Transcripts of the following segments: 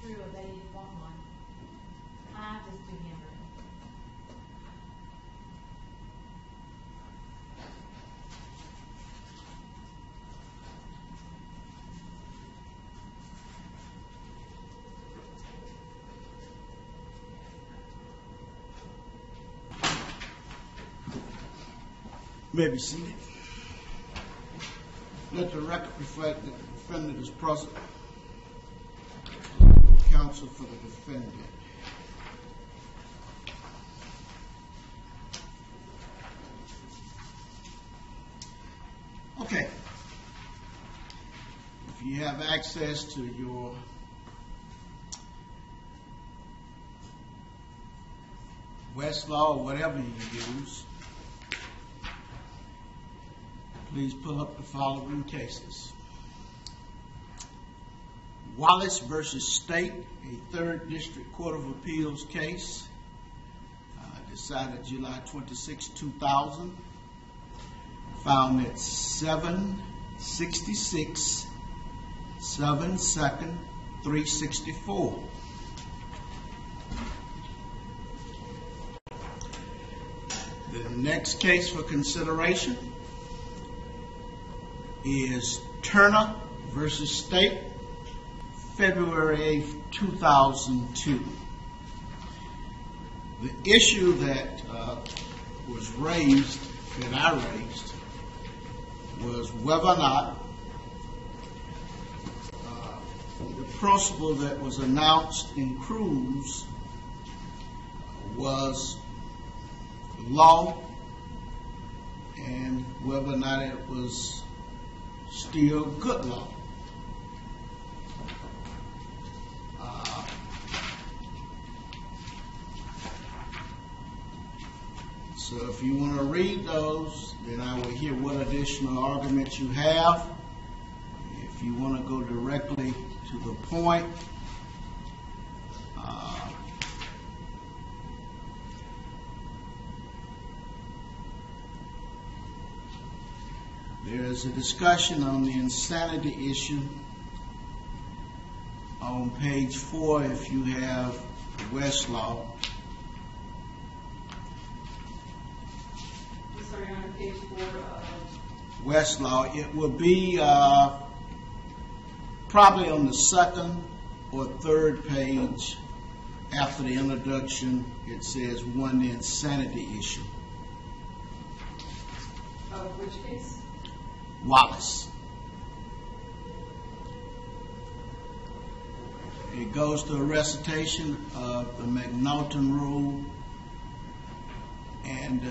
true or they didn't want one. I just do handwritten. You may be seated. Let the record reflect that the defendant is present. Counsel for the defendant. Okay. If you have access to your Westlaw or whatever you use, please pull up the following cases. Wallace versus State, a 3rd District Court of Appeals case, decided July 26, 2000, found at 766 7 2nd 364. The next case for consideration is Turner versus State, February 8th, 2002. The issue that was raised, that I raised, was whether or not the principle that was announced in Cruz was law and whether or not it was still good law. So if you want to read those, then I will hear what additional arguments you have. If you want to go directly to the point, there is a discussion on the insanity issue on page 4 if you have Westlaw. Sorry, on page 4 of Westlaw. It will be probably on the 2nd or 3rd page after the introduction. It says one insanity issue. Of which case? Wallace. It goes to a recitation of the McNaughton rule and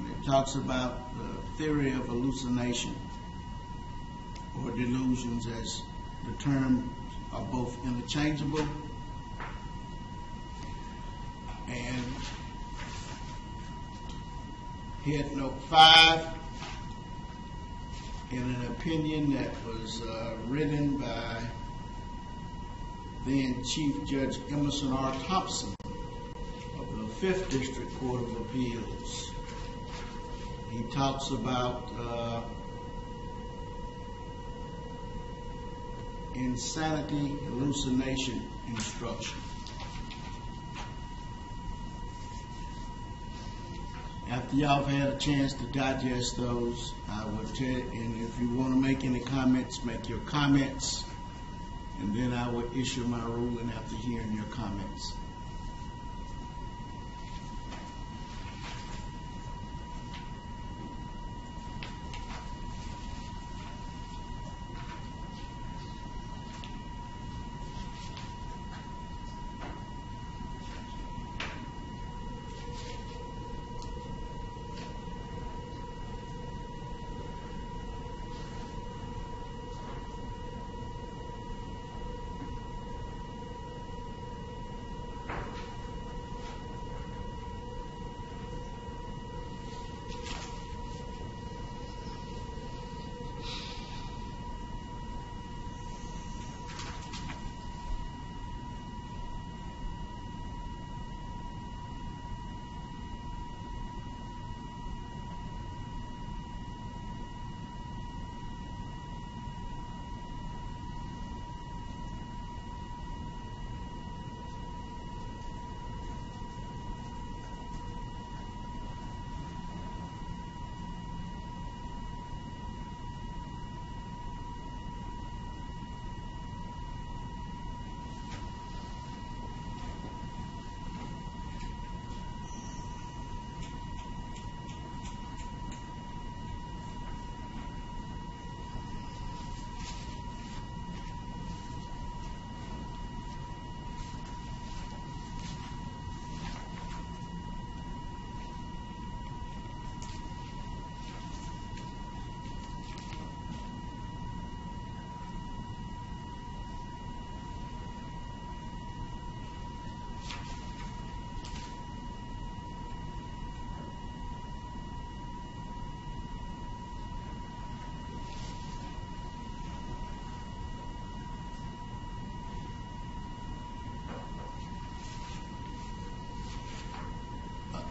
it talks about the theory of hallucination or delusions, as the terms are both interchangeable. And head note 5, in an opinion that was written by then Chief Judge Emerson R. Thompson of the 5th District Court of Appeals. He talks about insanity hallucination instruction. After y'all have had a chance to digest those, I would tell you, and if you want to make any comments, make your comments, and then I would issue my ruling after hearing your comments.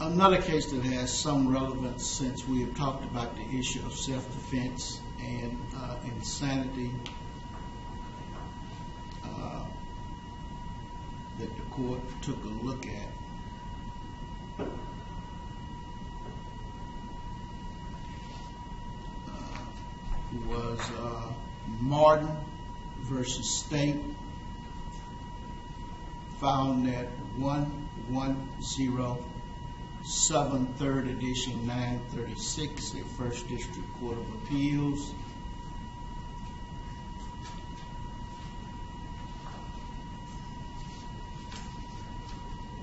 Another case that has some relevance, since we have talked about the issue of self-defense and insanity, that the court took a look at. Was Martin versus State, found at 110 Southern 3rd Edition 936, the First District Court of Appeals.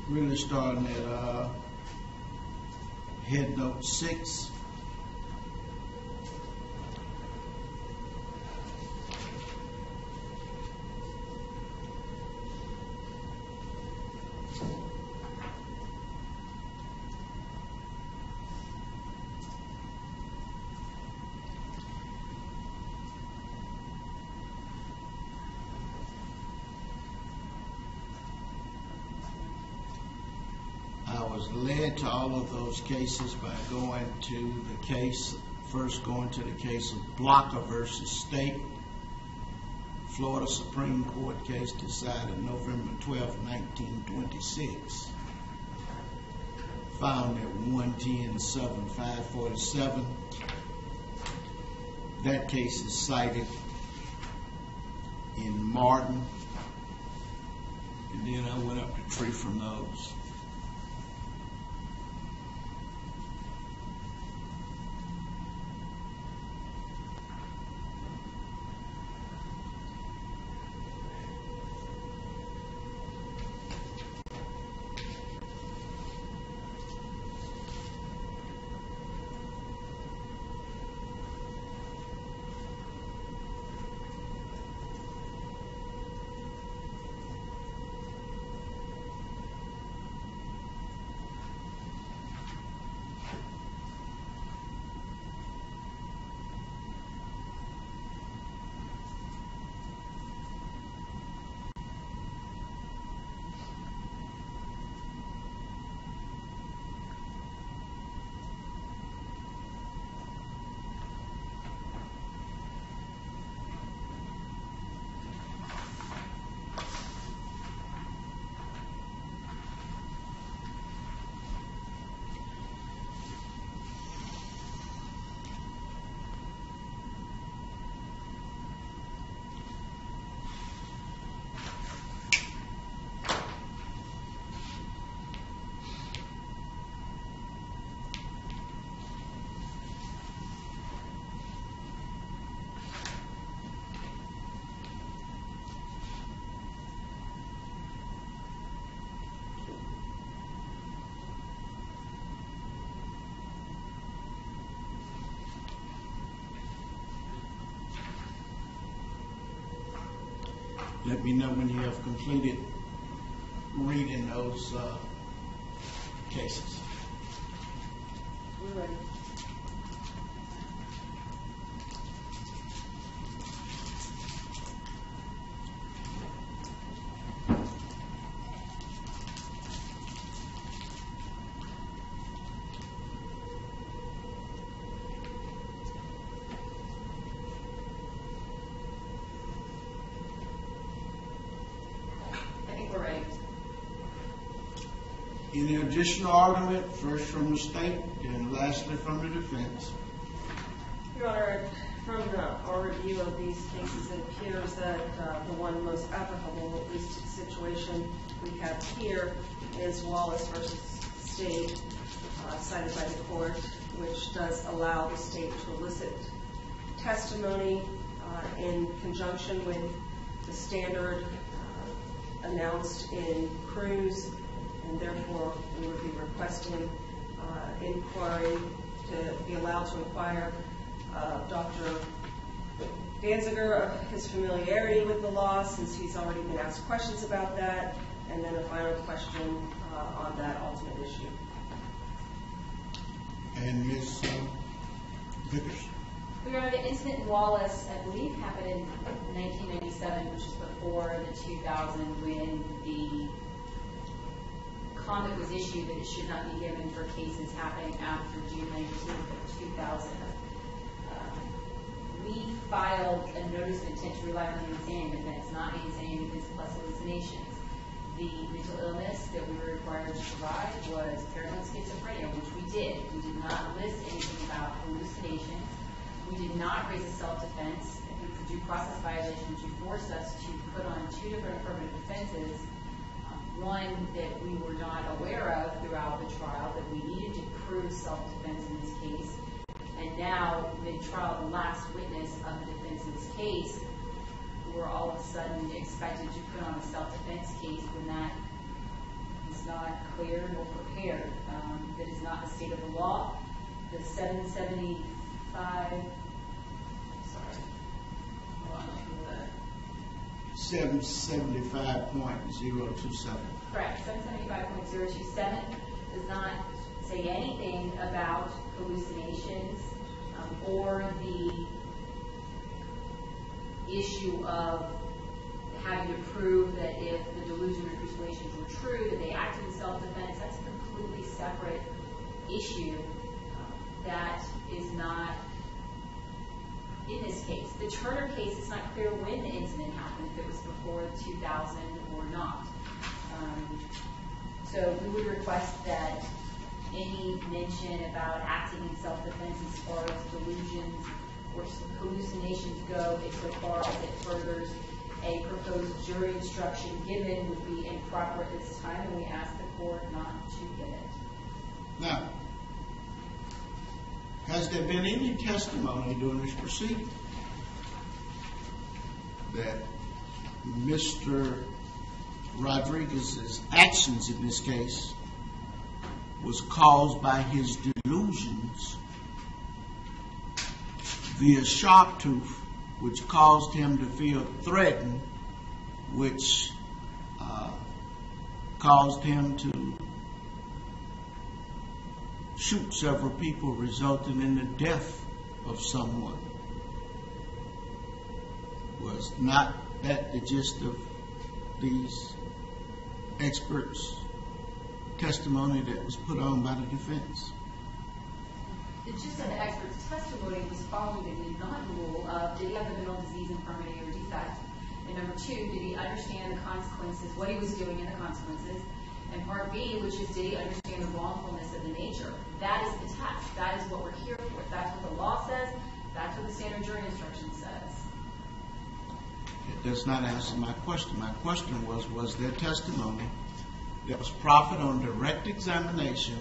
Really starting at head note 6. I was led to all of those cases by going to the case, first going to the case of Blocker versus State, Florida Supreme Court case decided November 12, 1926. Found at 110 Southern 547. That case is cited in Martin. And then I went up the tree from those. Let me know when you have completed reading those cases. We're ready. Any additional argument, first from the state, then lastly from the defense? Your Honor, from our review of these cases, it appears that the one most applicable, at least to the situation we have here, is Wallace versus State, cited by the court, which does allow the state to elicit testimony in conjunction with the standard announced in Cruz, and therefore we would be requesting inquiry to be allowed to inquire Dr. Danziger of his familiarity with the law, since he's already been asked questions about that, and then a final question on that ultimate issue. And Ms. Vickers? Your Honor, the incident in Wallace, I believe, happened in 1997, which is before the 2000, when the conduct was issue that it should not be given for cases happening after June 19th of 2000. We filed a notice of intent to rely on the insanity defense, not insanity defense plus hallucinations. The mental illness that we were required to provide was paranoid schizophrenia, which we did. We did not list anything about hallucinations. We did not raise a self-defense. It was a due process violation to force us to put on 2 different affirmative defenses. One that we were not aware of throughout the trial, that we needed to prove self-defense in this case. And now, mid-trial, the last witness of the defense in this case, we're all of a sudden expected to put on a self-defense case when that is not clear nor prepared. That is not the state of the law. The 775, sorry, hold on, 775.027. correct, 775.027 does not say anything about hallucinations or the issue of having to prove that if the delusion or hallucinations were true, that they acted in self-defense. That's a completely separate issue that is not in this case. The Turner case, it's not clear when the incident happened, if it was before 2000 or not. So we would request that any mention about acting in self-defense as far as delusions or hallucinations go, insofar as it furthers a proposed jury instruction given, would be improper at this time, and we ask the court not to give it. Now, has there been any testimony during this proceeding that Mr. Rodriguez's actions in this case was caused by his delusions via sharp tooth, which caused him to feel threatened, which caused him to shoot several people, resulting in the death of someone? Was not that the gist of these experts' testimony that was put on by the defense? The gist of the expert's testimony was following the did not rule of did he have a mental disease, infirmity, or defect, and number 2, did he understand the consequences, what he was doing and the consequences, and part B, which is did he understand the wrongfulness of the nature. That is the test. That is what we're here for. That's what the law says. That's what the standard jury instruction says. It does not answer my question. My question was there testimony that was proffered on direct examination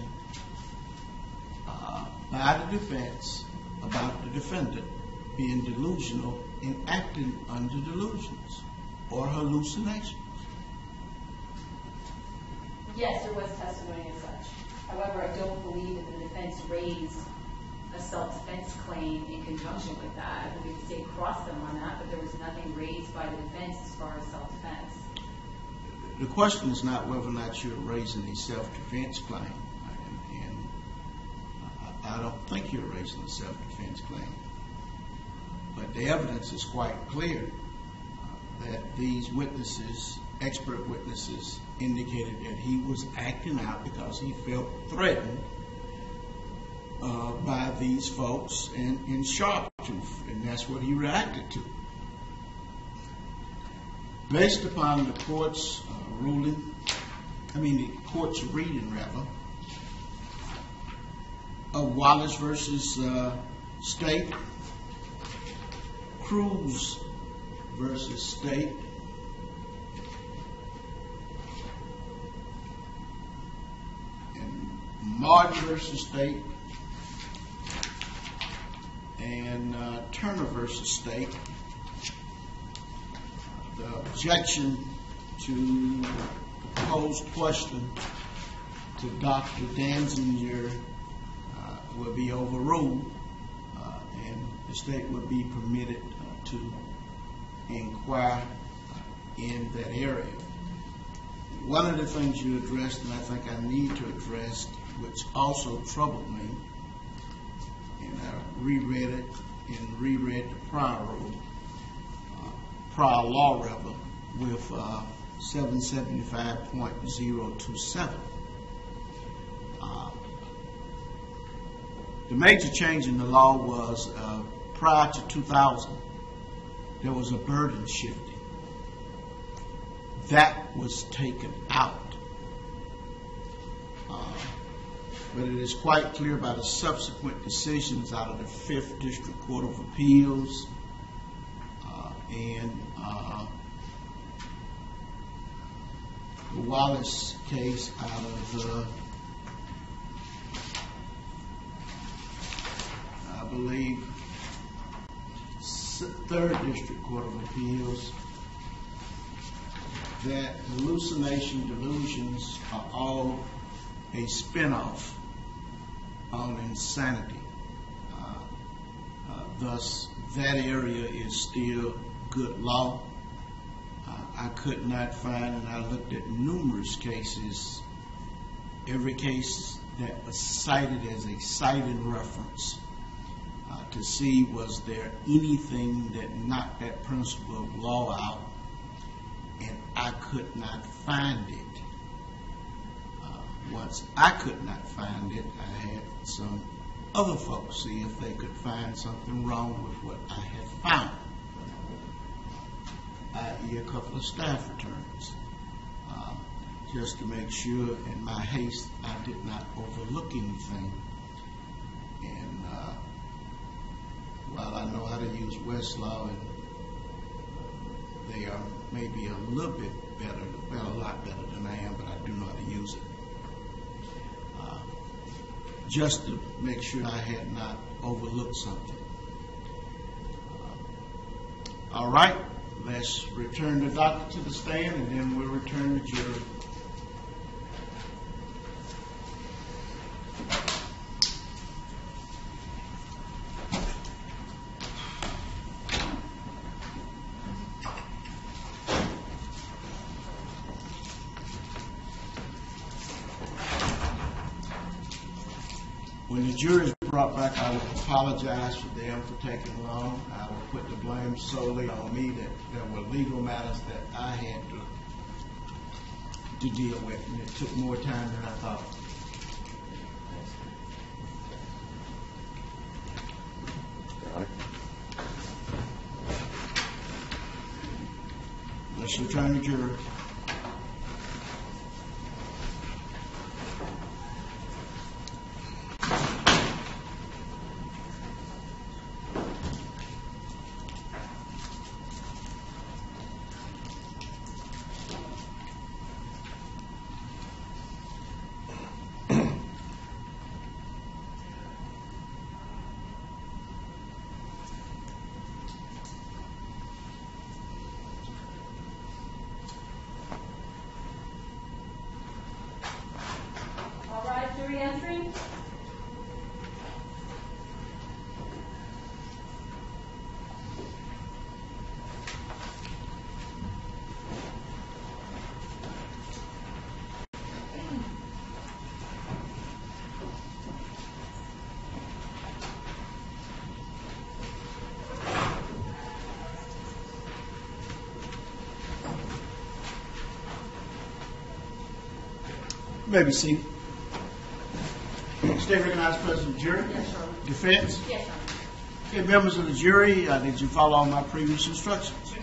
by the defense about the defendant being delusional and acting under delusions or hallucinations? Yes, there was testimony as such. However, I don't believe that the defense raised a self-defense claim in conjunction with that. I believe the state crossed them on that, but there was nothing raised by the defense as far as self-defense. The question is not whether or not you're raising a self-defense claim, and I don't think you're raising a self-defense claim. But the evidence is quite clear that these witnesses, expert witnesses, indicated that he was acting out because he felt threatened by these folks in sharp tooth, and that's what he reacted to. Based upon the court's the court's reading, rather, of Wallace versus State, Cruz versus State, and Martin versus State, and Turner versus State, the objection to the proposed question to Dr. Danzinger will be overruled, and the state would be permitted to inquire in that area. One of the things you addressed, and I think I need to address, which also troubled me, and I reread it and reread the prior law with 775.027. The major change in the law was prior to 2000, there was a burden shifting. That was taken out. But it is quite clear by the subsequent decisions out of the 5th District Court of Appeals and the Wallace case out of I believe 3rd District Court of Appeals, that hallucination delusions are all a spinoff on insanity. Thus, that area is still good law. I could not find, and I looked at numerous cases, every case that was cited as a cited reference to see was there anything that knocked that principle of law out, and I could not find it. Once I could not find it, I had some other folks see if they could find something wrong with what I had found, i.e. a couple of staff returns, just to make sure in my haste I did not overlook anything. And while I know how to use Westlaw, and they are maybe a little bit better, well, a lot better than I am, but I do know how to use it. Just to make sure I had not overlooked something. All right, let's return the doctor to the stand, and then we'll return the jury. When the jury is brought back, I will apologize for them for taking long. I will put the blame solely on me that there were legal matters that I had to deal with, and it took more time than I thought. Let's return the jury. Re-entry. You may be seated. State recognized president of the jury. Yes, Your Honor. Defense. Yes, Your Honor. Okay, members of the jury, did you follow all my previous instructions?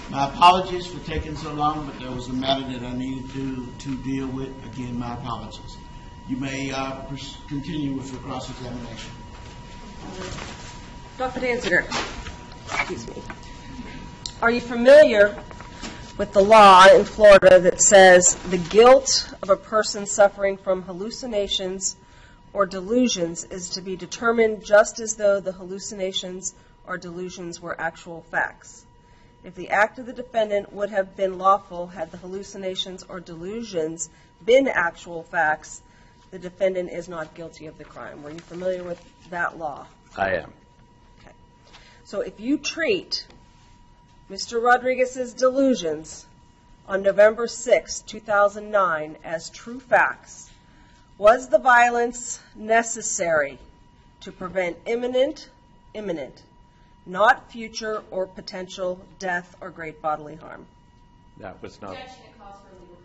My apologies for taking so long, but there was a matter that I needed to deal with. Again, my apologies. You may continue with your cross-examination. Dr. Danziger, excuse me. Are you familiar with the law in Florida that says the guilt of a person suffering from hallucinations or delusions is to be determined just as though the hallucinations or delusions were actual facts? If the act of the defendant would have been lawful had the hallucinations or delusions been actual facts, the defendant is not guilty of the crime. Were you familiar with that law? I am. Okay. So if you treat Mr. Rodriguez's delusions on November 6, 2009 as true facts, was the violence necessary to prevent imminent, not future or potential death or great bodily harm? That was not. Objection, it calls for a legal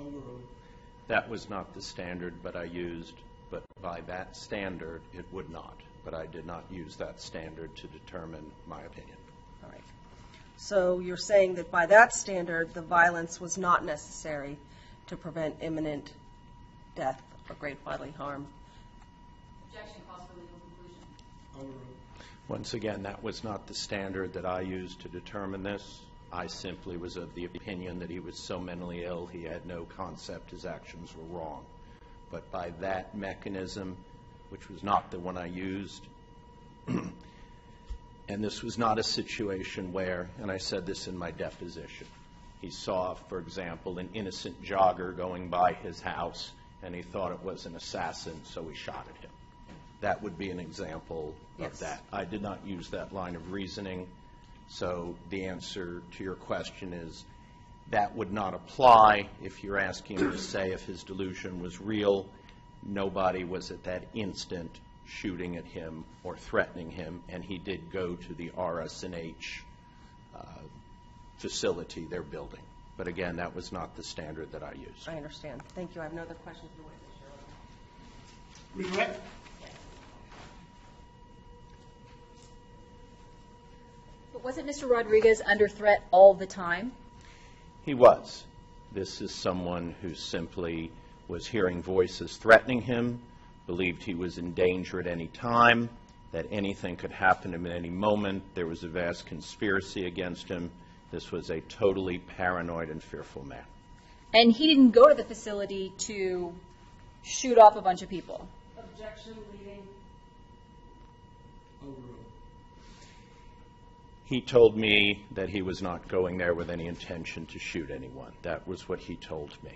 conclusion. Overruled. That was not the standard, but by that standard, it would not. But I did not use that standard to determine my opinion. All right. So you're saying that by that standard, the violence was not necessary to prevent imminent death or great bodily harm. Objection calls for legal conclusion. Once again, that was not the standard that I used to determine this. I simply was of the opinion that he was so mentally ill, he had no concept his actions were wrong. But by that mechanism, which was not the one I used, and this was not a situation where, and I said this in my deposition, he saw, for example, an innocent jogger going by his house, and he thought it was an assassin, so he shot at him. That would be an example of that. I did not use that line of reasoning, so the answer to your question is that would not apply if you're asking him to say if his delusion was real. Nobody was at that instant shooting at him or threatening him, and he did go to the RS&H facility they're building. But again, that was not the standard that I used. I understand. Thank you. I have no other questions for the witness. Regret? But wasn't Mr. Rodriguez under threat all the time? He was. This is someone who simply was hearing voices threatening him, believed he was in danger at any time, that anything could happen to him at any moment. There was a vast conspiracy against him. This was a totally paranoid and fearful man. And he didn't go to the facility to shoot off a bunch of people. Objection, leading. He told me that he was not going there with any intention to shoot anyone. That was what he told me.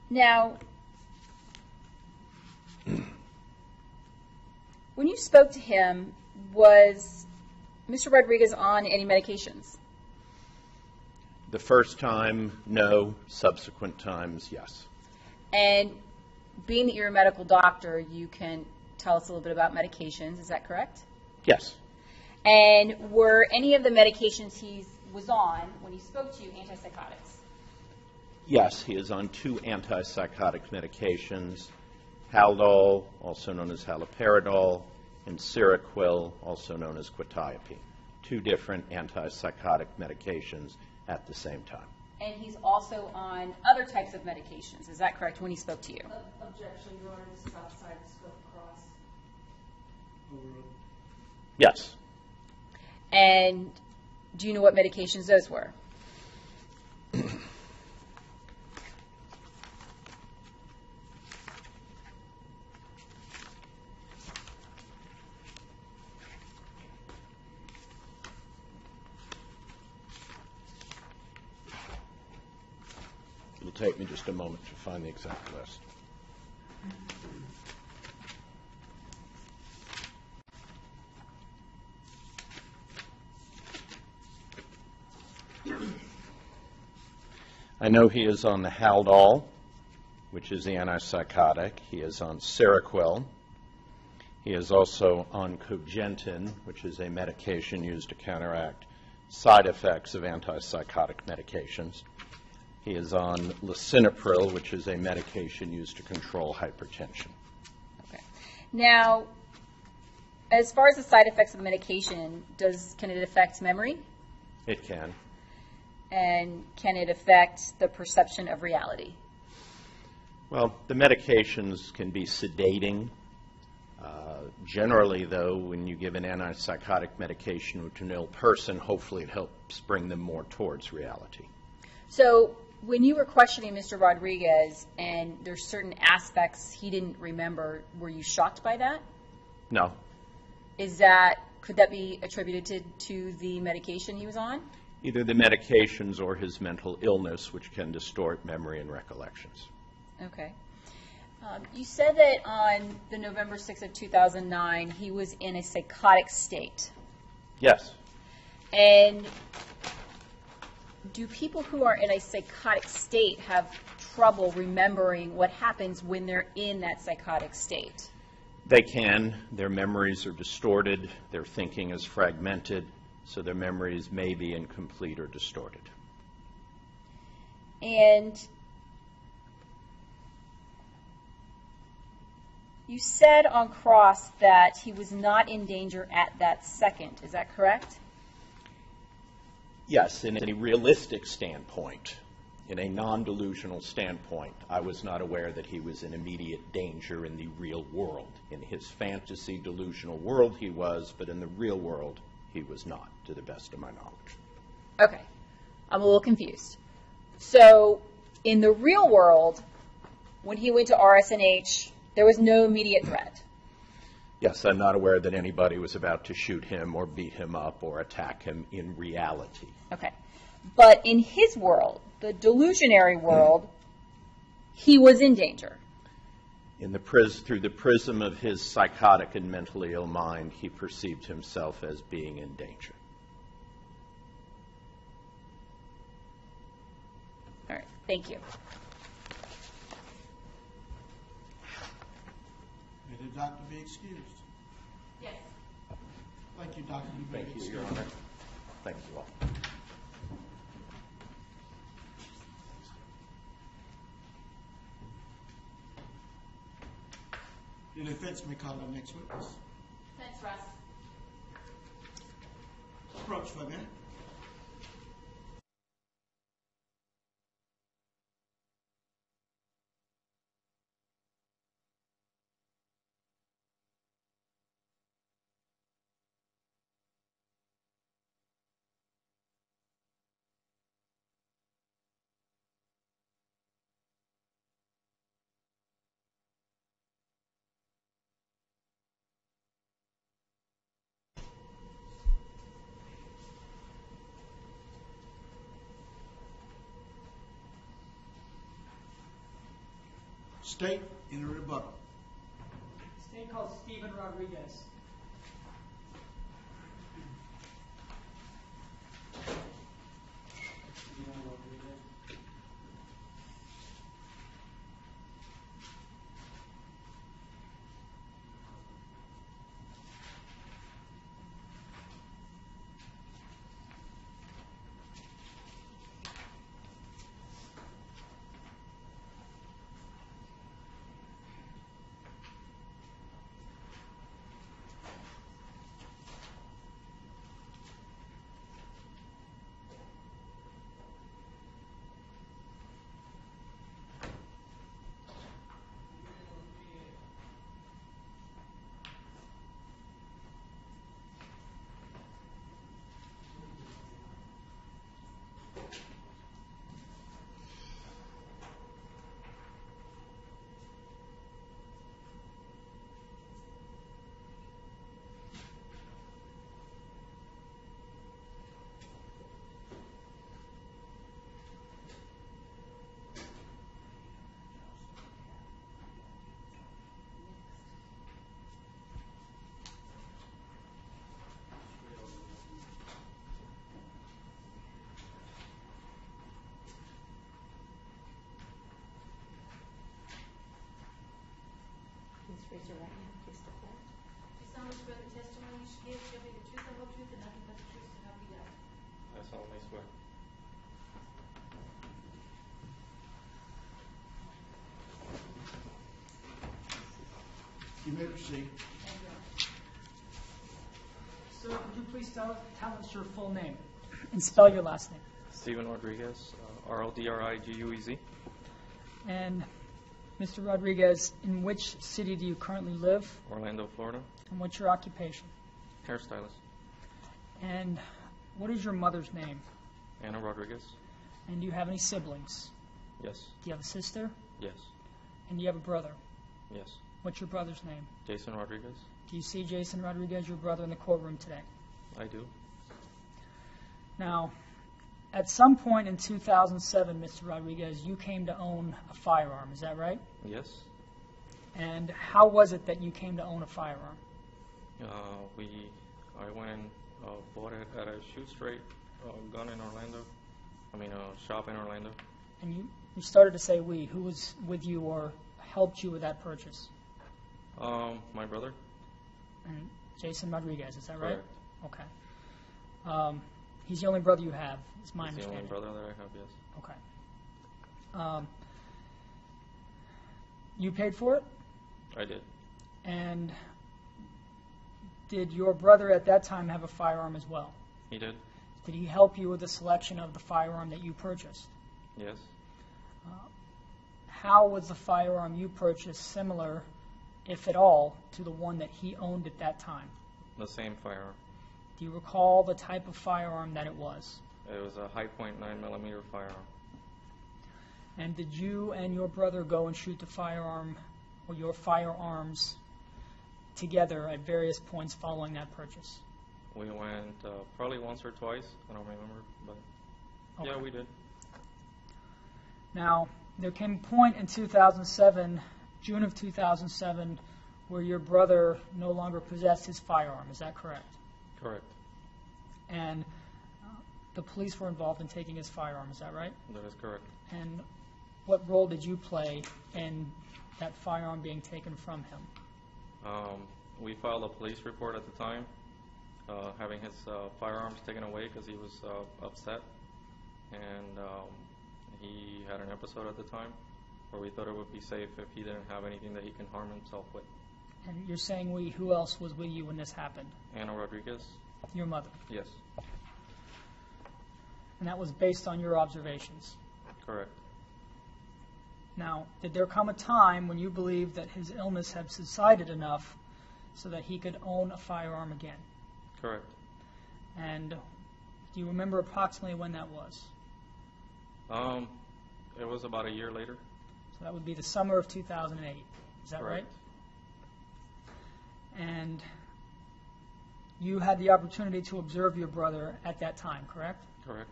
Now, when you spoke to him, was Mr. Rodriguez on any medications? The first time, no. Subsequent times, yes. And being that you're a medical doctor, you can tell us a little bit about medications. Is that correct? Yes. And were any of the medications he was on when he spoke to you antipsychotics? Yes, he is on 2 antipsychotic medications, Haldol, also known as haloperidol, and Seroquel, also known as quetiapine. 2 different antipsychotic medications at the same time. And he's also on other types of medications. Is that correct when he spoke to you? Objection, Your Honor. This is outside the scope of cross. Yes. And do you know what medications those were? It'll take me just a moment to find the exact list. I know he is on the Haldol, which is the antipsychotic. He is on Seroquel. He is also on Cogentin, which is a medication used to counteract side effects of antipsychotic medications. He is on lisinopril, which is a medication used to control hypertension. Okay. Now, as far as the side effects of the medication, can it affect memory? It can. And can it affect the perception of reality? Well, the medications can be sedating. Generally, though, when you give an antipsychotic medication to an ill person, hopefully it helps bring them more towards reality. So when you were questioning Mr. Rodriguez and there's certain aspects he didn't remember, were you shocked by that? No. Could that be attributed to the medication he was on? Either the medications or his mental illness, which can distort memory and recollections. Okay. You said that on the November 6th of 2009, he was in a psychotic state. Yes. And do people who are in a psychotic state have trouble remembering what happens when they're in that psychotic state? They can. Their memories are distorted. Their thinking is fragmented, so their memories may be incomplete or distorted. And you said on cross that he was not in danger at that second. Is that correct? Yes, in a realistic standpoint, in a non-delusional standpoint, I was not aware that he was in immediate danger in the real world. In his fantasy delusional world he was, but in the real world he was not, to the best of my knowledge. Okay. I'm a little confused. So, in the real world, when he went to RSNH, there was no immediate threat. Yes, I'm not aware that anybody was about to shoot him or beat him up or attack him in reality. Okay. But in his world, the delusionary world, he was in danger. Through the prism of his psychotic and mentally ill mind, he perceived himself as being in danger. All right. Thank you. May the doctor be excused. Yes. Thank you, doctor. You may be Thank you, excused. Your Honor. Thank you all. The defense may call the next witness. Thanks, Russ. Approach for a minute. State in a rebuttal. State called Stephen Rodriguez. Please raise your right hand. Please step forward. You solemnly swear the testimony you should give shall be the truth, the whole truth, and nothing but the truth, so help you God. I solemnly swear. You may proceed. Sir, could you please tell us your full name and spell your last name? Stephen Rodriguez, R-O-D-R-I-G-U-E-Z, And Mr. Rodriguez, in which city do you currently live, Orlando, Florida, and what's your occupation? hairstylist. And what is your mother's name? Anna Rodriguez, And do you have any siblings? yes, Do you have a sister? yes, And do you have a brother? yes. What's your brother's name? Jason Rodriguez, Do you see Jason Rodriguez, your brother, in the courtroom today? I do. Now, at some point in 2007, Mr. Rodriguez, you came to own a firearm. Is that right? Yes. And how was it that you came to own a firearm? I went and bought it at a shoot straight gun in Orlando. Shop in Orlando. And you started to say we. Who was with you or helped you with that purchase? My brother. And Jason Rodriguez, is that right? Correct. Okay. He's the only brother you have, is my He's the only understanding. brother that I have, yes. Okay. You paid for it? I did. And did your brother at that time have a firearm as well? He did. Did he help you with the selection of the firearm that you purchased? Yes. How was the firearm you purchased similar, if at all, to the one that he owned at that time? The same firearm. Do you recall the type of firearm that it was? It was a high point 9mm firearm. And did you and your brother go and shoot the firearm or your firearms together at various points following that purchase? We went probably once or twice. I don't remember, but Okay. yeah, we did. Now, there came a point in 2007, June of 2007, where your brother no longer possessed his firearm. Is that correct? Correct. And the police were involved in taking his firearm. Is that right? That is correct. And what role did you play in that firearm being taken from him? We filed a police report at the time, having his firearms taken away because he was upset, and he had an episode at the time where we thought it would be safe if he didn't have anything that he can harm himself with. And you're saying who else was with you when this happened? Anna Rodriguez? Your mother. Yes. And that was based on your observations. Correct. Now, did there come a time when you believed that his illness had subsided enough so that he could own a firearm again? Correct. And do you remember approximately when that was? It was about a year later. So that would be the summer of 2008. Is that right? Correct. And you had the opportunity to observe your brother at that time, correct? Correct.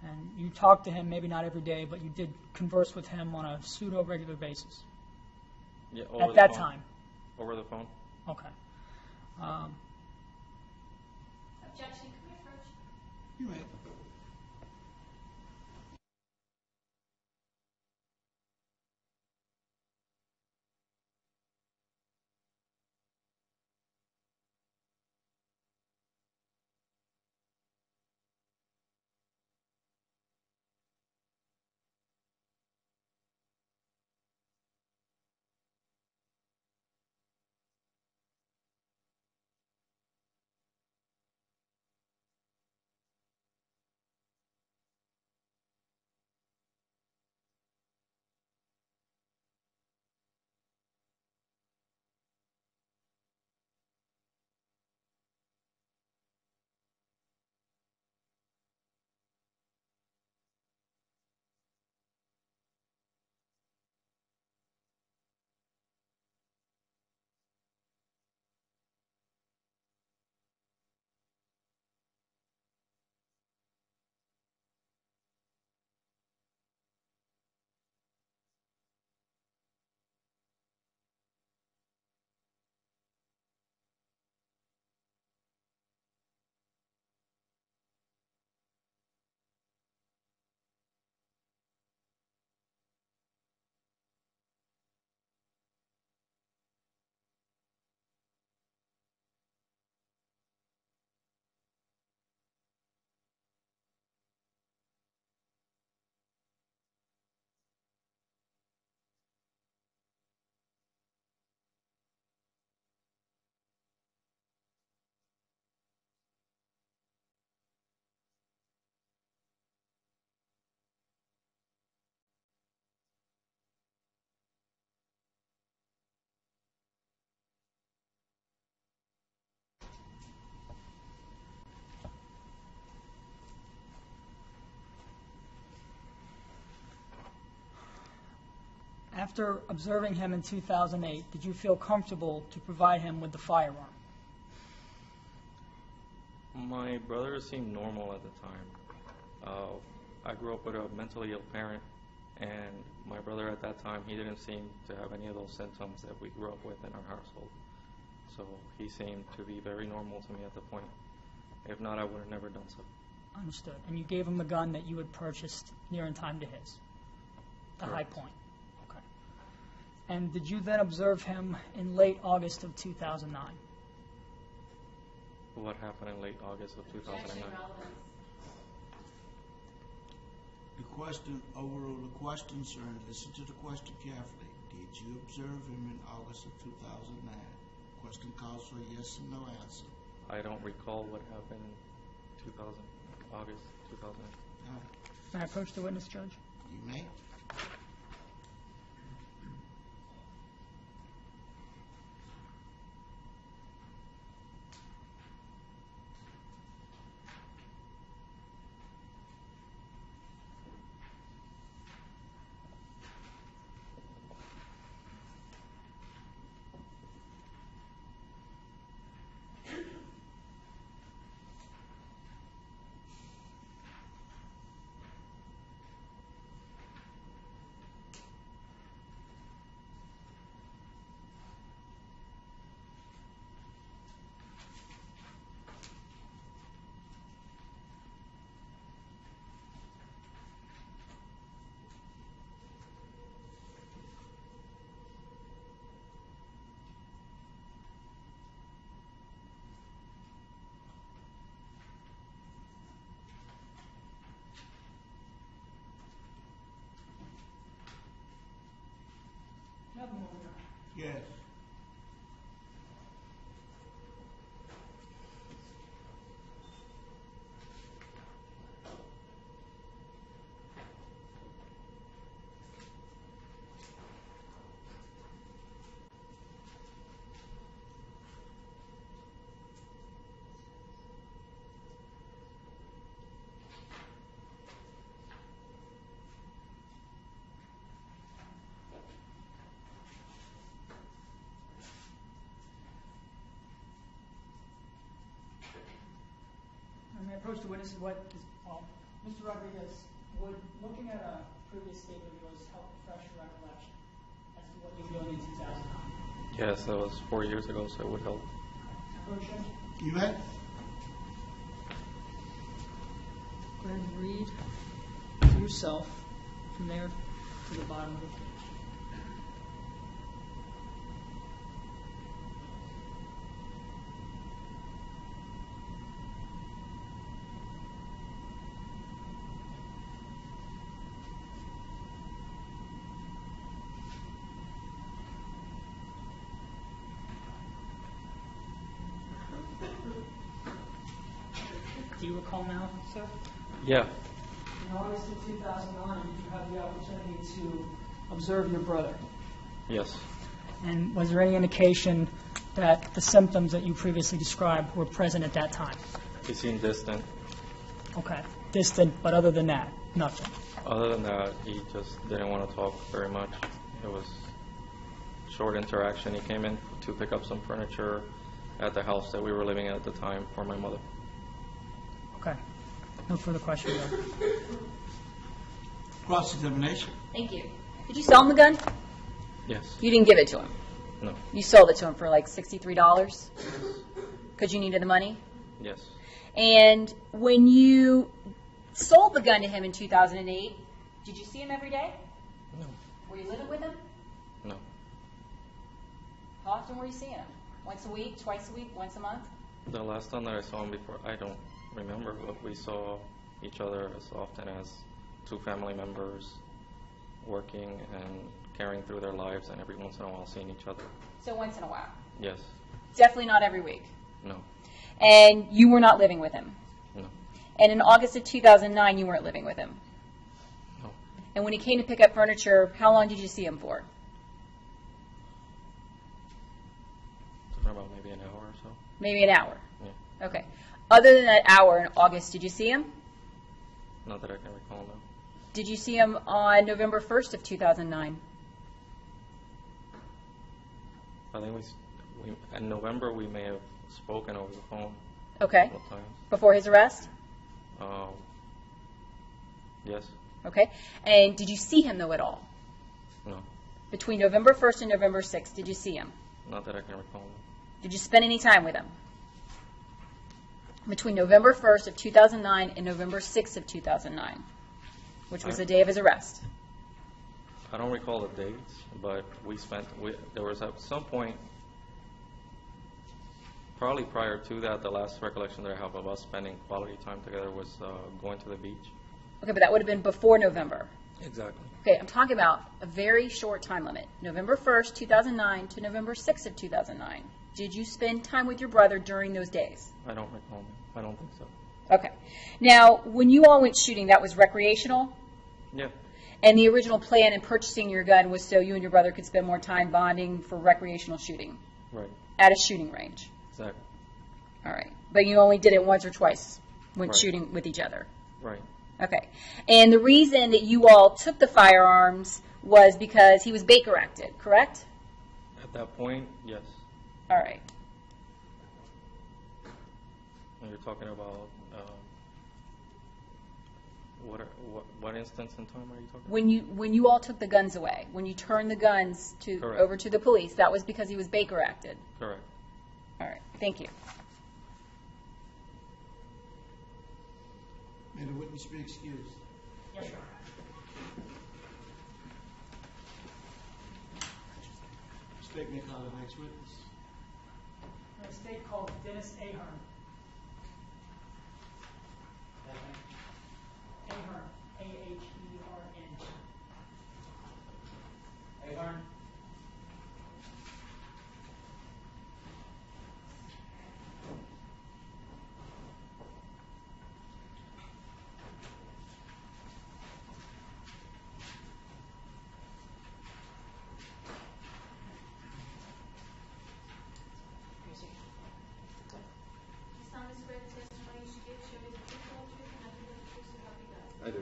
And you talked to him, maybe not every day, but you did converse with him on a pseudo-regular basis. Yeah, At that time? Over the phone. Okay. Objection, can we approach? You may. After observing him in 2008, did you feel comfortable to provide him with the firearm? My brother seemed normal at the time. I grew up with a mentally ill parent, and my brother at that time, he didn't seem to have any of those symptoms that we grew up with in our household. So he seemed to be very normal to me at the point. If not, I would have never done so. Understood. And you gave him the gun that you had purchased near in time to his, the High Correct. Point. Okay. And did you then observe him in late August of 2009? What happened in late August of 2009? Objection, relevance. The question, overrule the question, sir, and listen to the question carefully. Did you observe him in August of 2009? Question calls for a yes or no answer. I don't recall what happened in August 2000. All right. May I approach the witness, Judge? You may. Yes. May I approach the witness? Mr. Rodriguez, would looking at a previous statement of yours help refresh your recollection as to what you were doing in 2009? Yes, that was 4 years ago, so it would help. Approach him. You may. Go ahead and read to yourself from there to the bottom of the page. Do you recall now, sir? Yeah. In August of 2009, you had the opportunity to observe your brother. Yes. And was there any indication that the symptoms that you previously described were present at that time? He seemed distant. Okay. Distant, but other than that, nothing. Other than that, he just didn't want to talk very much. It was short interaction. He came in to pick up some furniture at the house that we were living at the time for my mother. Okay. No further questions. Cross-examination. Thank you. Did you sell him the gun? Yes. You didn't give it to him. No. You sold it to him for like $63 because you needed the money? Yes. And when you sold the gun to him in 2008, did you see him every day? No. Were you living with him? No. How often were you seeing him? Once a week, twice a week, once a month? The last time that I saw him before, I don't remember, but we saw each other as often as two family members working and carrying through their lives, and every once in a while seeing each other. So once in a while. Yes. Definitely not every week. No. And you were not living with him. No. And in August of 2009, you weren't living with him. No. And when he came to pick up furniture, how long did you see him for? For about maybe an hour or so. Maybe an hour. Yeah. Okay. Other than that hour in August, did you see him? Not that I can recall, no. Did you see him on November 1st of 2009? I think we in November we may have spoken over the phone Okay. a couple of times. Before his arrest? Yes. Okay. And did you see him, though, at all? No. Between November 1st and November 6th, did you see him? Not that I can recall, no. Did you spend any time with him? Between November 1st of 2009 and November 6th of 2009, which was the day of his arrest. I don't recall the dates, but there was at some point, probably prior to that, the last recollection that I have of us spending quality time together was going to the beach. Okay, but that would have been before November. Exactly. Okay, I'm talking about a very short time limit, November 1st, 2009 to November 6th of 2009. Did you spend time with your brother during those days? I don't recall. I don't think so. Okay. Now, when you all went shooting, that was recreational? Yeah. And the original plan in purchasing your gun was so you and your brother could spend more time bonding for recreational shooting Right. at a shooting range? Exactly. All right. But you only did it once or twice when Right. shooting with each other? Right. Okay. And the reason that you all took the firearms was because he was Baker acted, correct? At that point, yes. All right. And you're talking about what instance in time are you talking about? When you all took the guns away, when you turned the guns Correct. over to the police, that was because he was Baker acted. Correct. All right. Thank you. May the witness be excused. Yes, Your Honor. State may call the next witness. The state called Dennis Ahern. Ahern, A-H-E-R-N. Ahern. You solemnly swear the testimony you give shall be the truth, the whole truth, and nothing but the truth, so help you God. I do.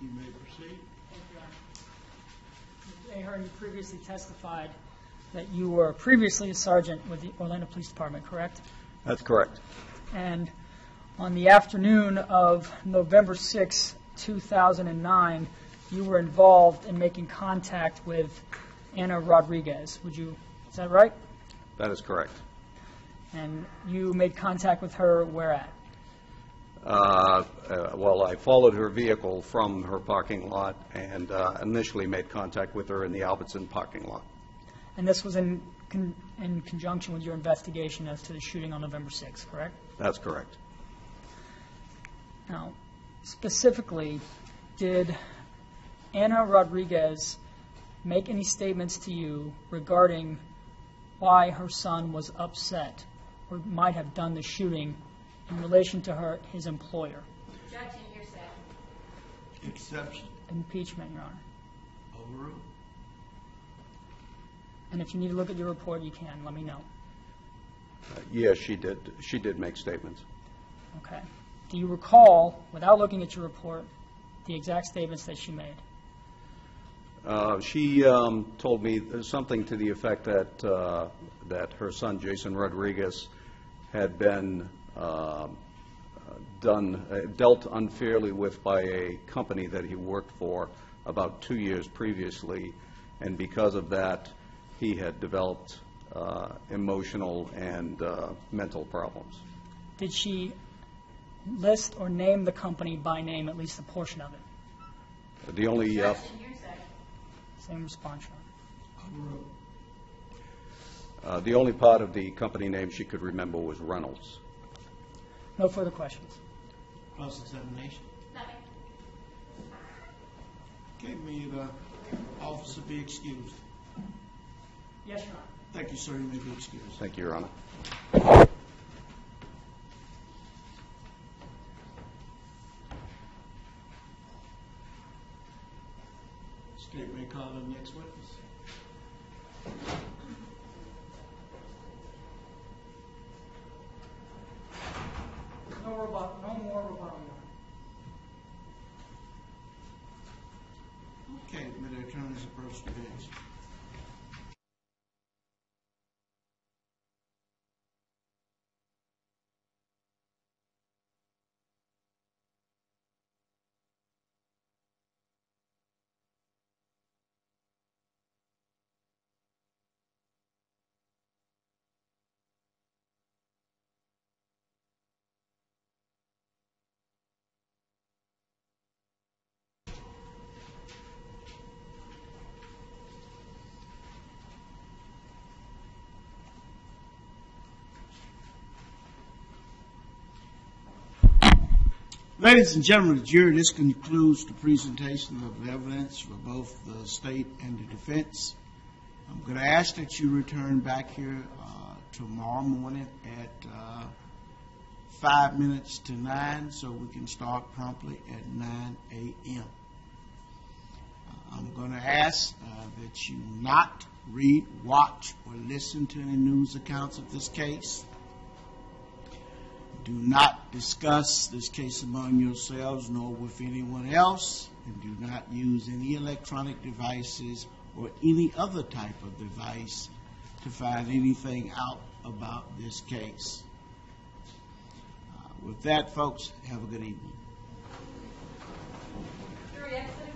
You may proceed. Thank you, Your Honor. Mr. Ahern, you previously testified that you were previously a sergeant with the Orlando Police Department, correct? That's correct. And on the afternoon of November 6, 2009, you were involved in making contact with Anna Rodriguez. Is that right? That is correct. And you made contact with her where at? Well, I followed her vehicle from her parking lot and initially made contact with her in the Albertson parking lot. And this was in conjunction with your investigation as to the shooting on November 6th, correct? That's correct. Now, specifically, did Anna Rodriguez make any statements to you regarding why her son was upset or might have done the shooting in relation to his employer? Objection, hearsay. Exception. Impeachment, Your Honor. Overruled. And if you need to look at your report, you can. Let me know. Yes, she did. She did make statements. Okay. Do you recall, without looking at your report, the exact statements that she made? She told me something to the effect that her son, Jason Rodriguez, had been dealt unfairly with by a company that he worked for about 2 years previously, and because of that, he had developed emotional and mental problems. Did she list or name the company by name, at least a portion of it? The only Objection, hearsay. Same response, Your Honor. Overruled. the only part of the company name she could remember was Reynolds. No further questions. Cross-examination. Nothing. Okay, may the officer be excused. Yes, Your Honor. Thank you, sir. You may be excused. Thank you, Your Honor. State may call the next witness. No more rebuttal, Your Honor. Okay, may the attorneys approach the bench. Ladies and gentlemen of the jury, this concludes the presentation of evidence for both the state and the defense. I'm going to ask that you return back here tomorrow morning at 5 minutes to 9 so we can start promptly at 9 a.m. I'm going to ask that you not read, watch, or listen to any news accounts of this case. Do not discuss this case among yourselves nor with anyone else, and do not use any electronic devices or any other type of device to find anything out about this case. With that, folks, have a good evening. Jury exiting.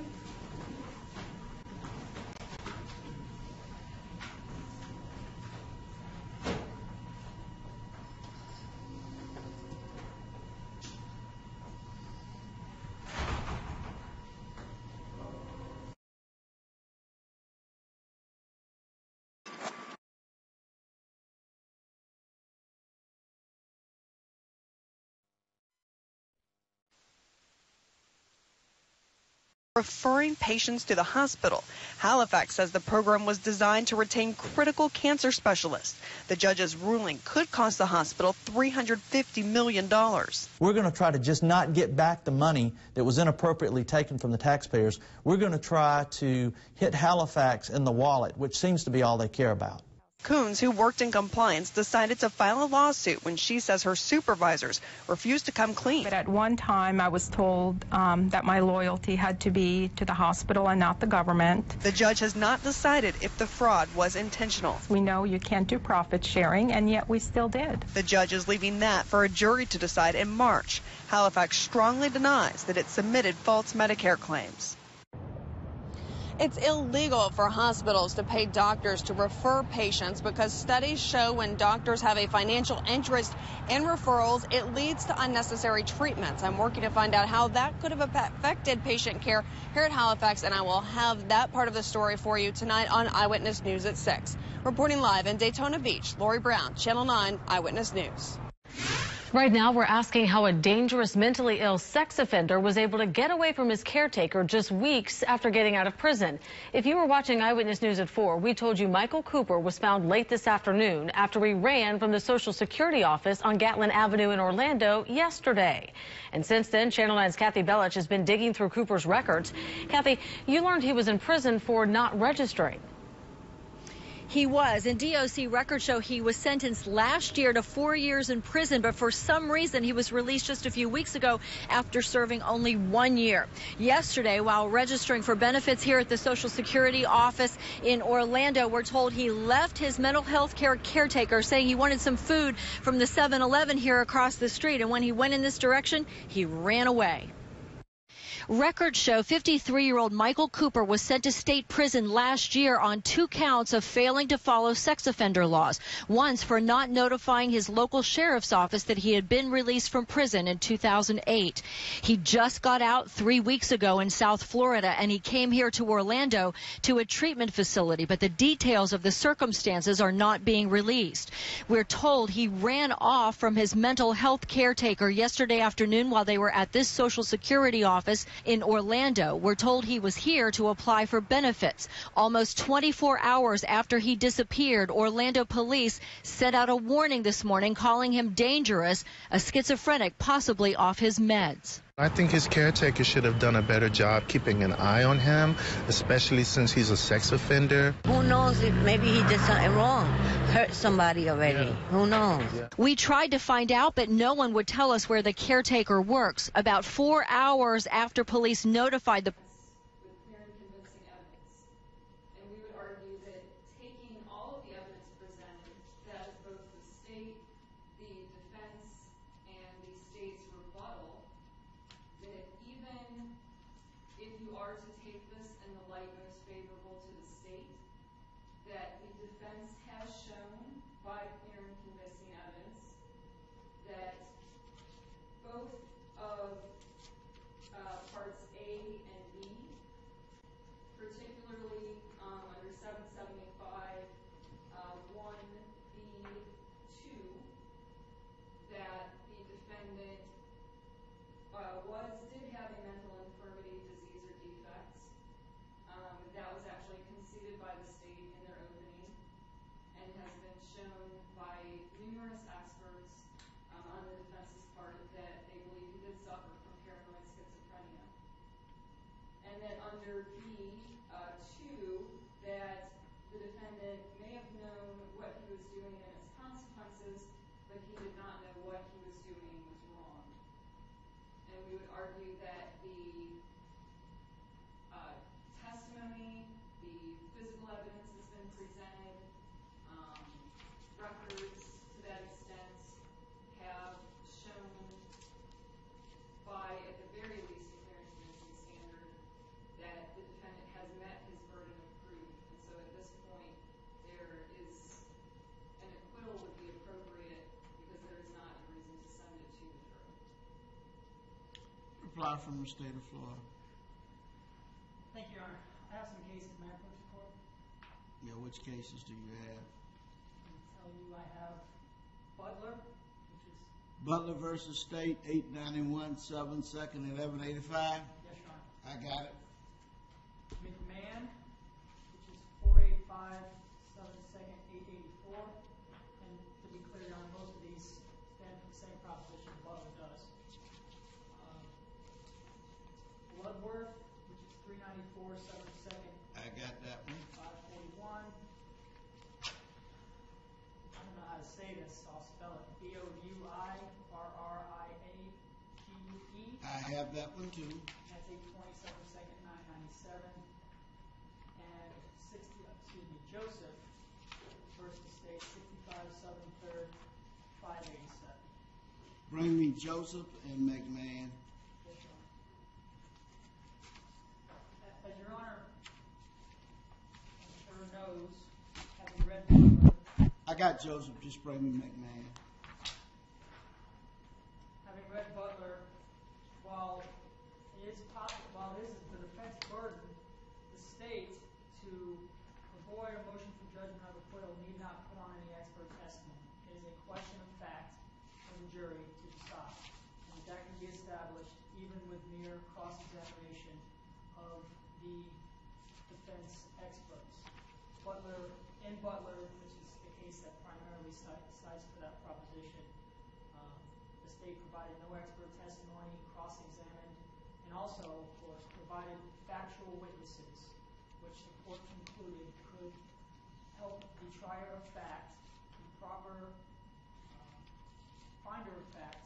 Referring patients to the hospital. Halifax says the program was designed to retain critical cancer specialists. The judge's ruling could cost the hospital $350 million. We're going to try to just not get back the money that was inappropriately taken from the taxpayers. We're going to try to hit Halifax in the wallet, which seems to be all they care about. Coons, who worked in compliance, decided to file a lawsuit when she says her supervisors refused to come clean. But at one time, I was told that my loyalty had to be to the hospital and not the government. The judge has not decided if the fraud was intentional. We know you can't do profit sharing, and yet we still did. The judge is leaving that for a jury to decide in March. Halifax strongly denies that it submitted false Medicare claims. It's illegal for hospitals to pay doctors to refer patients because studies show when doctors have a financial interest in referrals, it leads to unnecessary treatments. I'm working to find out how that could have affected patient care here at Halifax, and I will have that part of the story for you tonight on Eyewitness News at 6. Reporting live in Daytona Beach, Lori Brown, Channel 9 Eyewitness News. Right now, we're asking how a dangerous mentally ill sex offender was able to get away from his caretaker just weeks after getting out of prison. If you were watching Eyewitness News at 4, we told you Michael Cooper was found late this afternoon after he ran from the Social Security office on Gatlin Avenue in Orlando yesterday. And since then, Channel 9's Kathy Bellich has been digging through Cooper's records. Kathy, you learned he was in prison for not registering. He was, and DOC records show he was sentenced last year to 4 years in prison, but for some reason he was released just a few weeks ago after serving only 1 year. Yesterday, while registering for benefits here at the Social Security office in Orlando, we're told he left his mental health care caretaker saying he wanted some food from the 7-Eleven here across the street, and when he went in this direction, he ran away. Records show 53-year-old Michael Cooper was sent to state prison last year on 2 counts of failing to follow sex offender laws. Once for not notifying his local sheriff's office that he had been released from prison in 2008. He just got out 3 weeks ago in South Florida, and he came here to Orlando to a treatment facility, but the details of the circumstances are not being released. We're told he ran off from his mental health caretaker yesterday afternoon while they were at this Social Security office in Orlando. We're told he was here to apply for benefits. Almost 24 hours after he disappeared, Orlando police sent out a warning this morning calling him dangerous, a schizophrenic possibly off his meds. I think his caretaker should have done a better job keeping an eye on him, especially since he's a sex offender. Who knows if maybe he did something wrong, hurt somebody already. Yeah. Who knows? Yeah. We tried to find out, but no one would tell us where the caretaker works. About 4 hours after police notified the Was And then under B2, that the defendant may have known what he was doing and its consequences, but he did not know what he was doing was wrong. And we would argue that the testimony, the physical evidence has been presented, records to that extent have shown by, at the very least, a clear and convincing standard that the defendant has met his burden of proof. And so at this point, there is an acquittal would be appropriate because there is not a reason to send it to the jury. Reply from the state of Florida. Thank you, Your Honor. I have some cases, may I put to court? Yeah, which cases do you have? I can tell you I have Butler, which is... Butler versus State, 891, 7th, 2nd, 1185. Yes, Your Honor. I got it. McMahon, which is 485, 7th, 2nd, 884. And to be clear, Your Honor, most of these stand for the same proposition Butler does. Bloodworth, which is 394, 7th, 2nd. I got that one. 541. I don't know how to say this, so I'll spell it. Bourrriague. I have that one too. That's 827, 2nd, 997. And Joseph versus State, 65, 7th, 3rd, 587. Bring me Joseph and McMahon. Yes, Your Honor. As Your Honor, I'm sure knows, having read Butler, I got Joseph, just bring me McMahon. having read Butler, while it is the defense burden, the state, to avoid a motion for judgment of acquittal, need not put on any expert testimony. It is a question of fact for the jury to decide. And that can be established even with mere cross-examination of the defense experts. In Butler, which is the case that primarily cites for that proposition, the state provided no expert testimony, cross-examined, and also, of course, provided factual witnesses, which the court concluded could help the trier of fact, the proper finder of fact,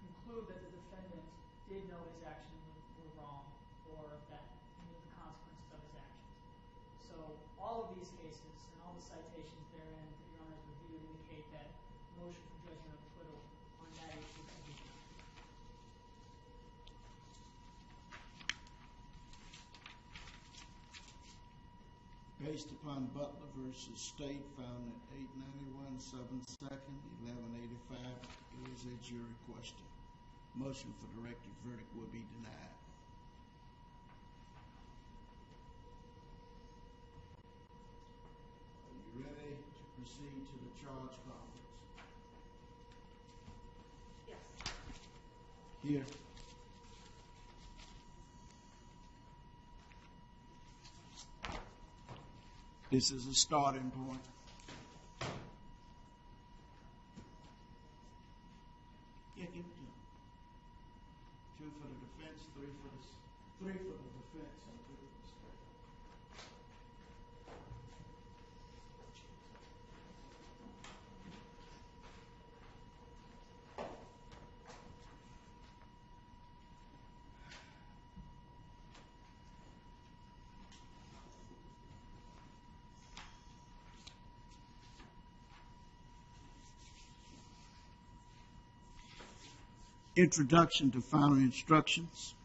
conclude that the defendant did know his actions were wrong or that he knew the consequences of his actions. So all of these cases and all the citations therein that Your Honor's reviewed indicate that motion for judgment of acquittal on that issue can be done. Based upon Butler versus State, found at 891, 7th, 2nd, 1185, it is a jury question. Motion for directed verdict will be denied. Are you ready to proceed to the charge conference? Yes. Here. This is a starting point. Yeah, give it to him. 2 for the defense, 3 for the defense, and 2 for the state. Introduction to final instructions.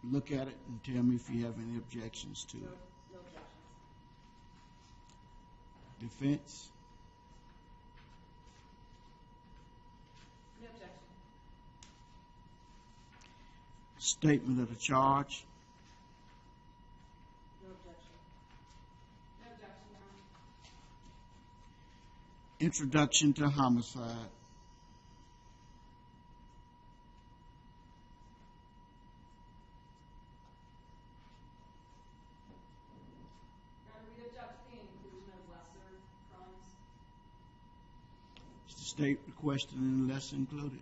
Look at it and tell me if you have any objections to it. No objections. Defense. No objection. Statement of the charge. No objection. No objection, Your Honor. Introduction to homicide. Your Honor, we'd object to the inclusion of lesser crimes. Is the state requesting any less included?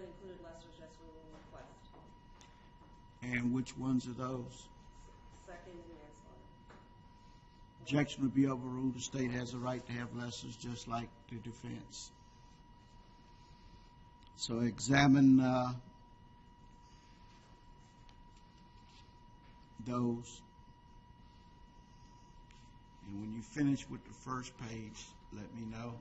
necessarily included lessers, yes, we will request. And which ones are those? Second and manslaughter. Objection will be overruled. The state has a right to have lessers just like the defense. So examine those. And when you finish with the first page, let me know.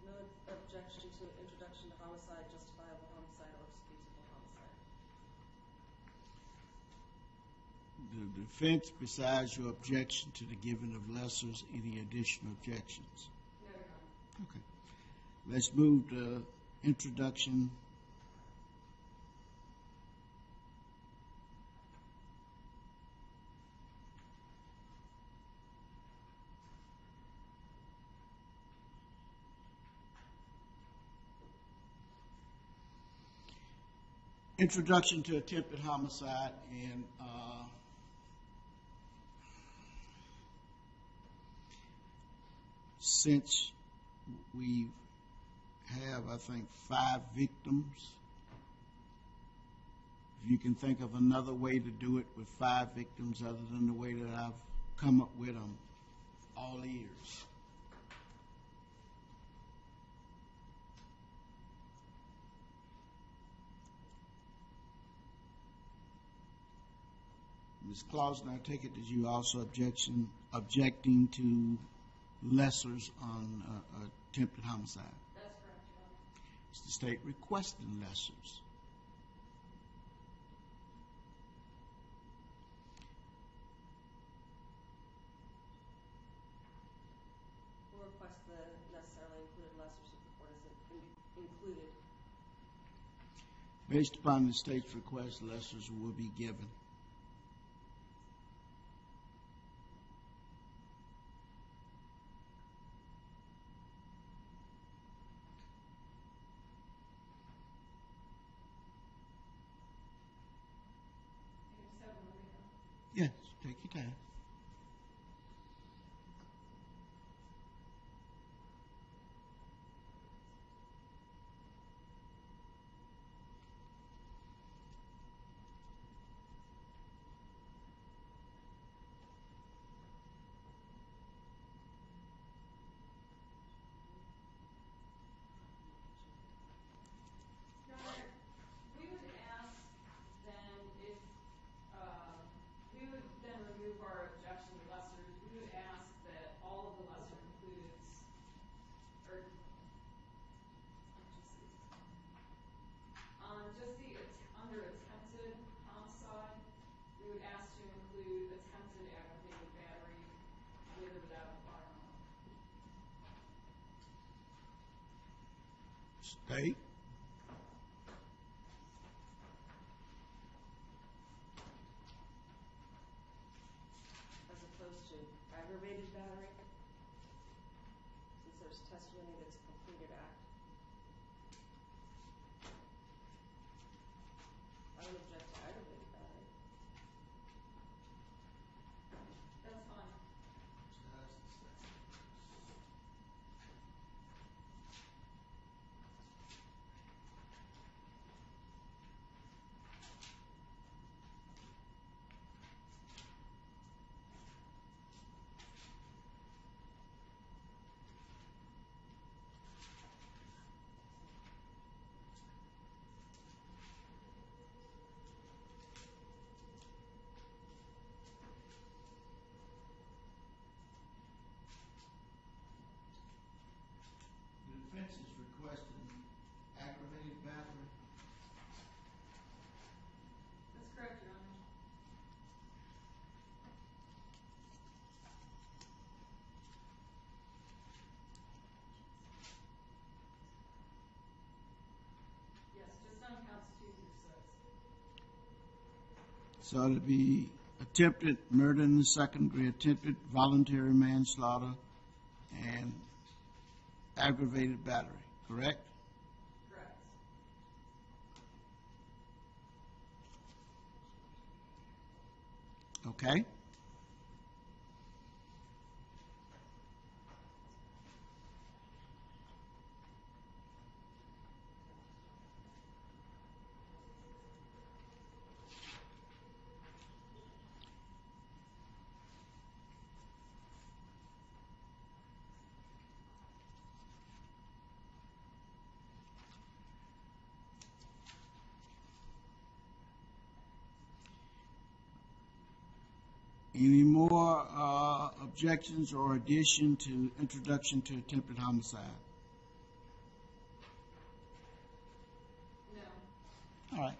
No objection to introduction to homicide, justifiable homicide, or excusable homicide. The defense, besides your objection to the giving of lessers, any additional objections? No, Your Honor. Okay. Let's move to introduction. Introduction to attempted homicide, and since we have, I think, 5 victims, if you can think of another way to do it with 5 victims other than the way that I've come up with them, all ears. Ms. Clausen, I take it that you also objecting to lessers on attempted homicide? That's correct, Your Honor. Is the state requesting lessers? We'll request the necessarily included lessers if the court is included. Based upon the state's request, lessers will be given. Yes, take your time. Your Honor, we would ask then if we would then remove our objection to lessers. We would ask that all of the lesser included, or just the under attempted homicide, we would ask to include attempted aggravated battery with or without a firearm. State. As opposed to aggravated battery, since there's testimony that's a completed act. I don't object to aggravated battery. That's fine. So it'd be attempted murder in the second degree, attempted voluntary manslaughter, and aggravated battery, correct? Correct. Okay. Any more objections or addition to introduction to attempted homicide? No. All right.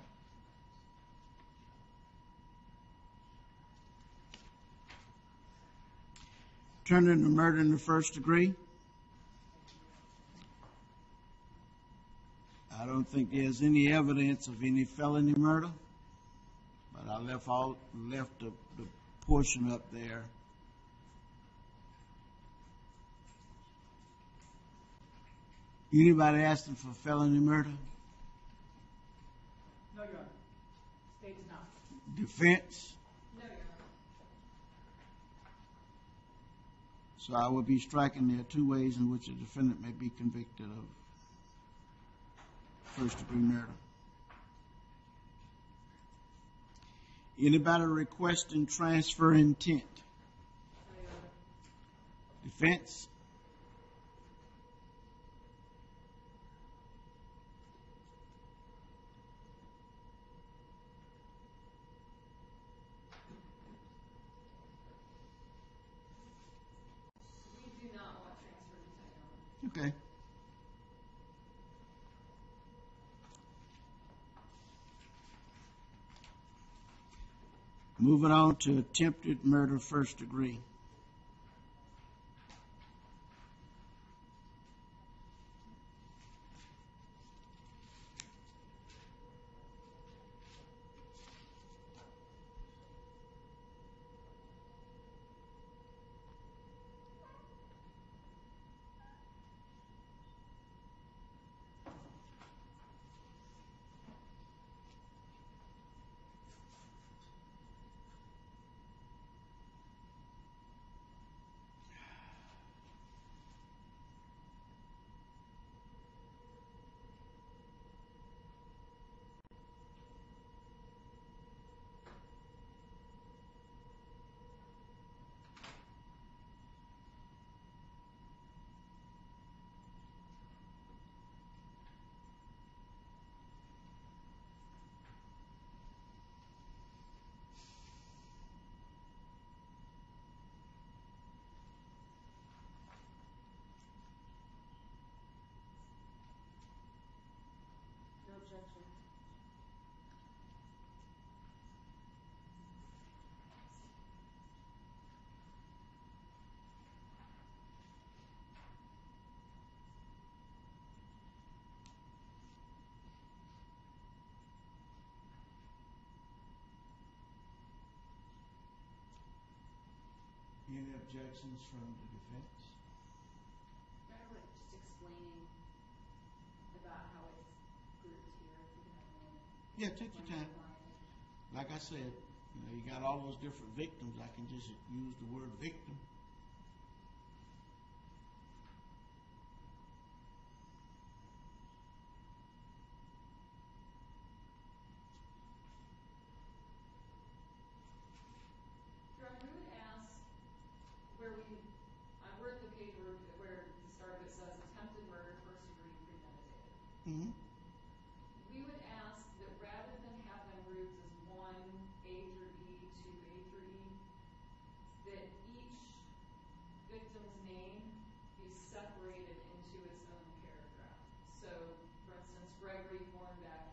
Turning to murder in the first degree. I don't think there's any evidence of any felony murder, but I left the portion up there. Anybody asking for felony murder? No, Your Honor. State is not. Defense? No, Your Honor. So I will be striking there two ways in which a defendant may be convicted of first degree murder. Anybody requesting transfer intent? No, Your Honor. Defense? We do not want transfer intent, Your Honor. Okay. Moving on to attempted murder first degree. No objection. Any objections from the defense? Remember just explaining about how it's grouped here, if you can have a moment. Yeah, take your time. Like I said, you got all those different victims. I can just use the word victim. Your Honor, we would ask we're at the page where the start of it says attempted murder, first degree, premeditated. Mm-hmm. We would ask that rather than have them grouped as 1A through E, 2A through E, that each victim's name be separated into its own paragraph. So, for instance, Gregory Hornbeck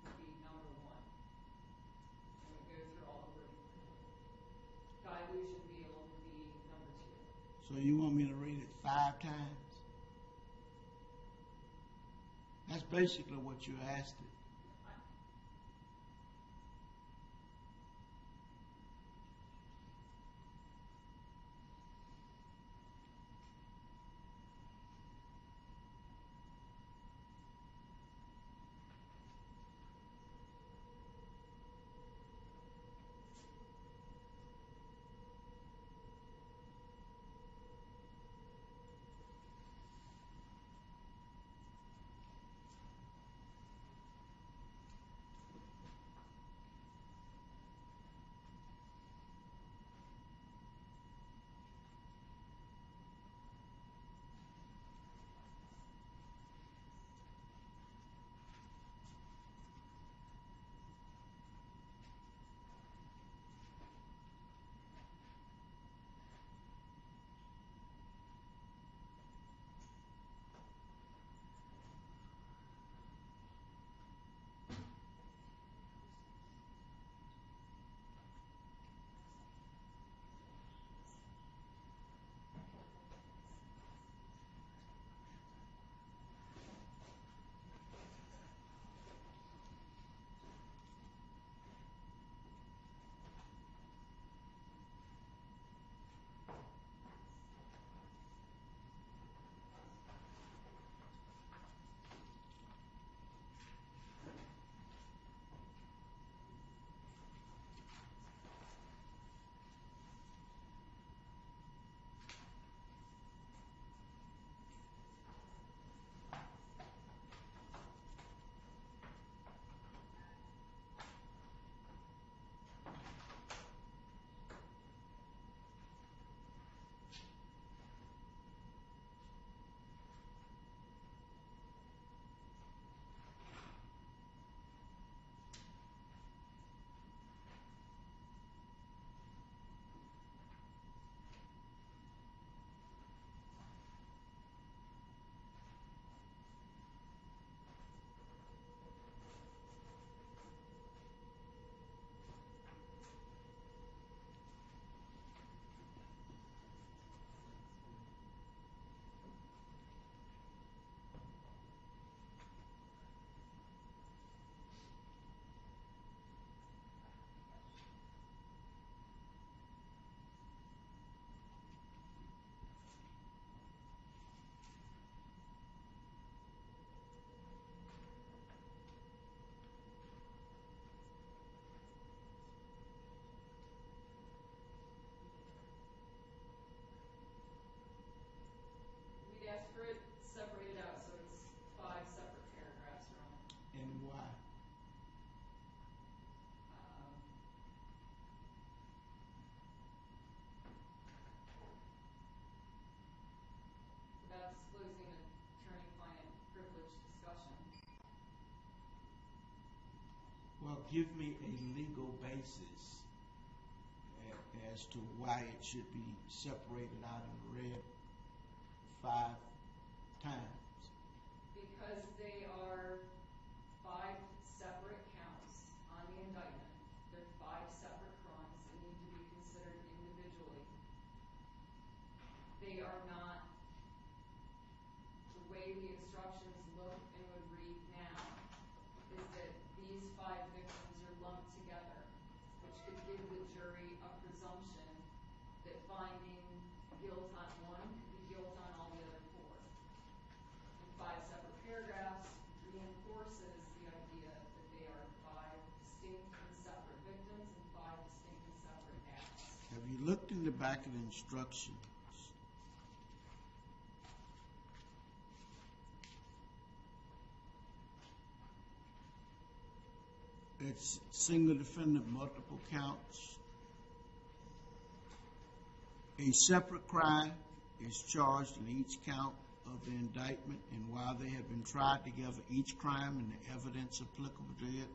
would be number 1. And we go through all the wording. Guy Lucianville would be number 2. So you want me to read it 5 times? That's basically what you asked it. or give me a legal basis as to why it should be separated out and read 5 times. Because they are 5 separate counts on the indictment. They're 5 separate crimes that need to be considered individually. They are not the way the instructions look and would read now, is that these 5 victims are lumped together, which could give the jury a presumption that finding guilt on one could be guilt on all the other 4. And 5 separate paragraphs reinforces the idea that they are 5 distinct and separate victims and 5 distinct and separate acts. Have you looked in the back of the instructions? It's single defendant, multiple counts. A separate crime is charged in each count of the indictment, and while they have been tried together, each crime and the evidence applicable to it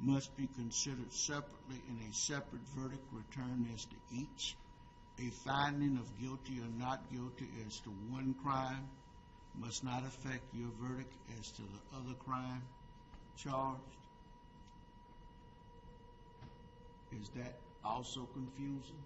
must be considered separately in a separate verdict returned as to each. A finding of guilty or not guilty as to one crime must not affect your verdict as to the other crime charged. Is that also confusing?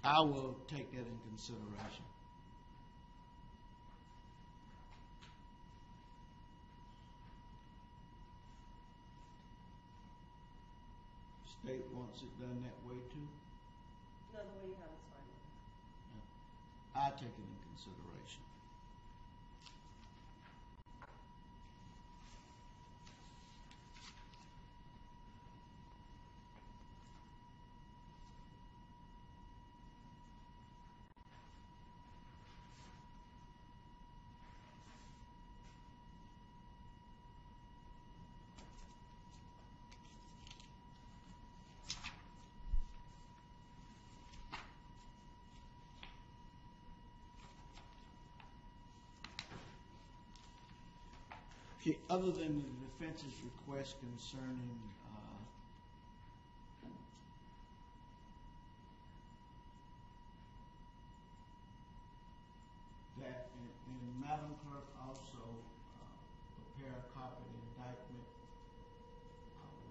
I will take that in consideration. State wants it done that way too? No, the way you have it's fine. I take it in consideration. Okay, other than the defense's request concerning that, and Madam Clerk also prepare a copy of the indictment,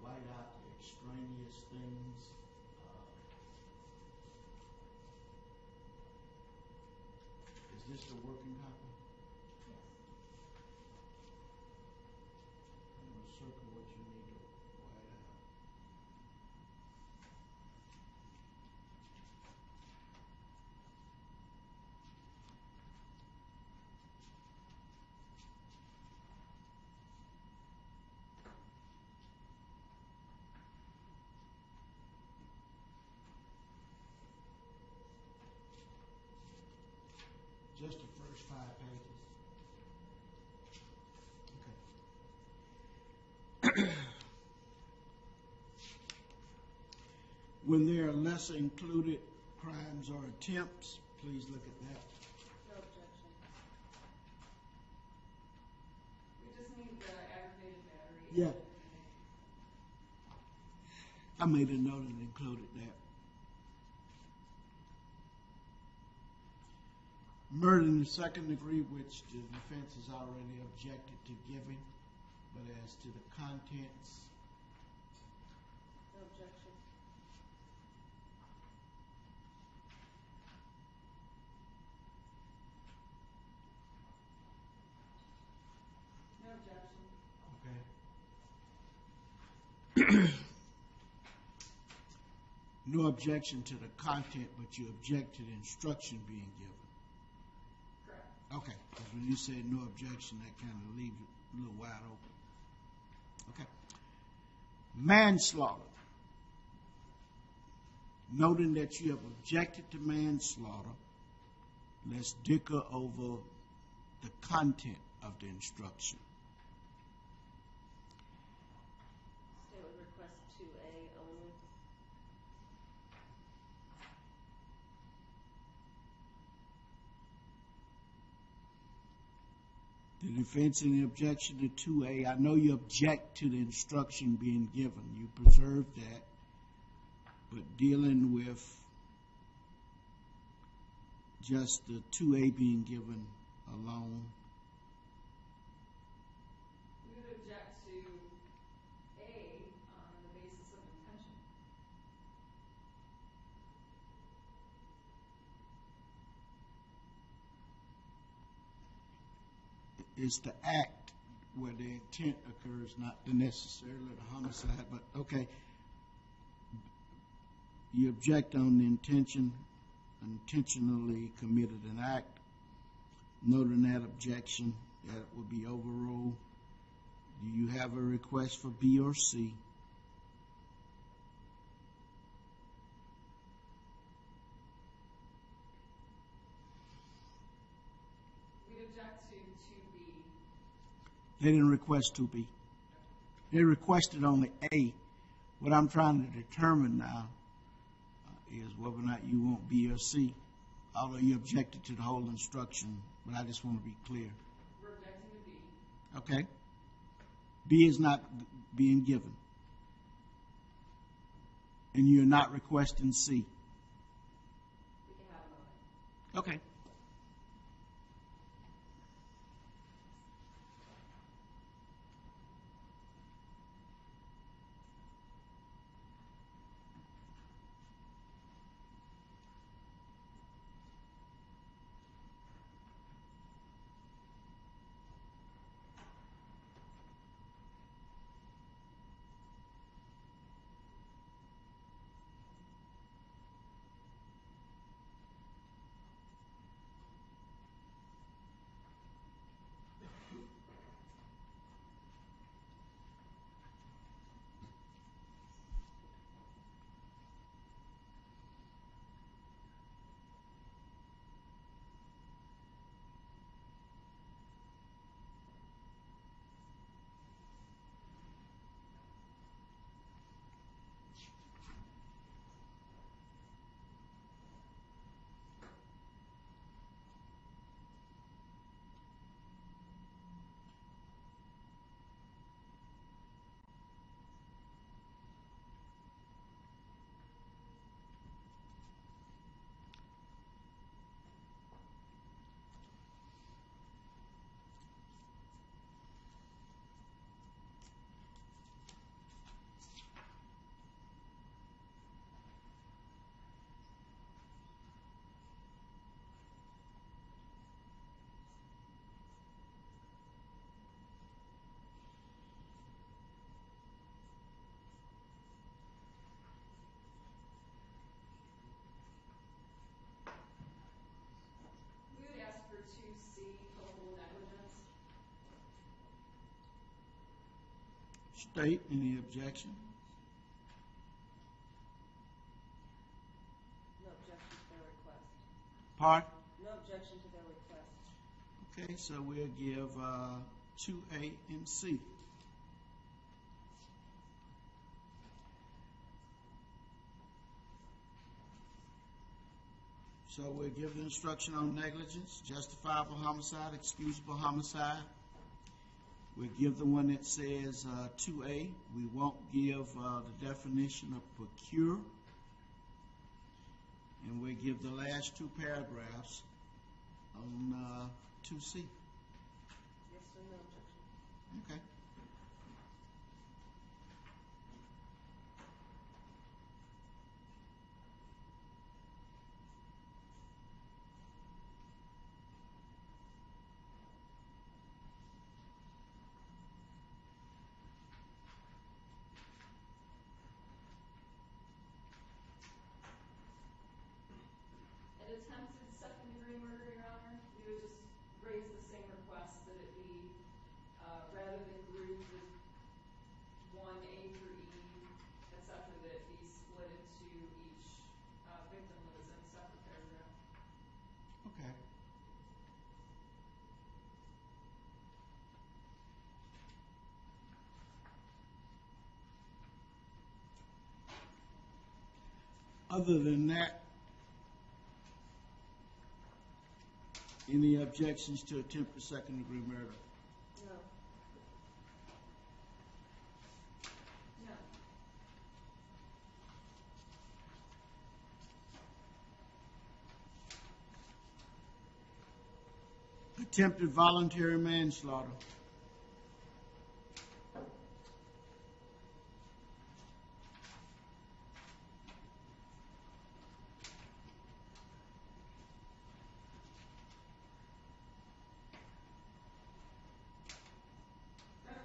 white out the extraneous things. Is this the working copy? Circle what you need to white out. Just the first 5 pages. Okay. When there are lesser included crimes or attempts, please look at that. No objection. We just need the aggravated battery. Yeah. I made a note and included that. Murder in the second degree, which the defense has already objected to giving, but as to the contents, No objection. No objection. okay. No objection to the content, but you object to the instruction being given. Correct. Okay, because when you said no objection, that kind of leaves it a little wide open. Okay. Manslaughter. Noting that you have objected to manslaughter, let's dicker over the content of the instruction. State would request 2A only. defense any objection to 2A? I know you object to the instruction being given. You preserve that. But dealing with just the 2A being given alone. We would object to A on the basis of intention. It's the act where the intent occurs, not necessarily the homicide, but okay. You object on the intentionally committed an act. Noting that objection, that would be overruled. Do you have a request for B or C? We'd object to 2B. They didn't request 2B. They requested only A. What I'm trying to determine now is whether or not you want B or C, although you objected to the whole instruction, but I just want to be clear. We're objecting to B. Okay. B is not being given. And you're not requesting C. We can have a moment. Okay. We would ask for 2C, culpable negligence. State any objection? No objection to their request. Pardon? No objection to their request. Okay, so we'll give 2A and C. So we'll give the instruction on negligence, justifiable homicide, excusable homicide. We'll give the one that says 2A. We won't give the definition of procure. And we'll give the last two paragraphs on 2C. Yes or no objection? Okay. An attempted second-degree murder, Your Honor, we would just raise the same request that it be, rather than grouped with 1A through E, et cetera, that it be split into each victim that is in a separate paragraph. Okay. Other than that, any objections to attempted second-degree murder? Attempted voluntary manslaughter.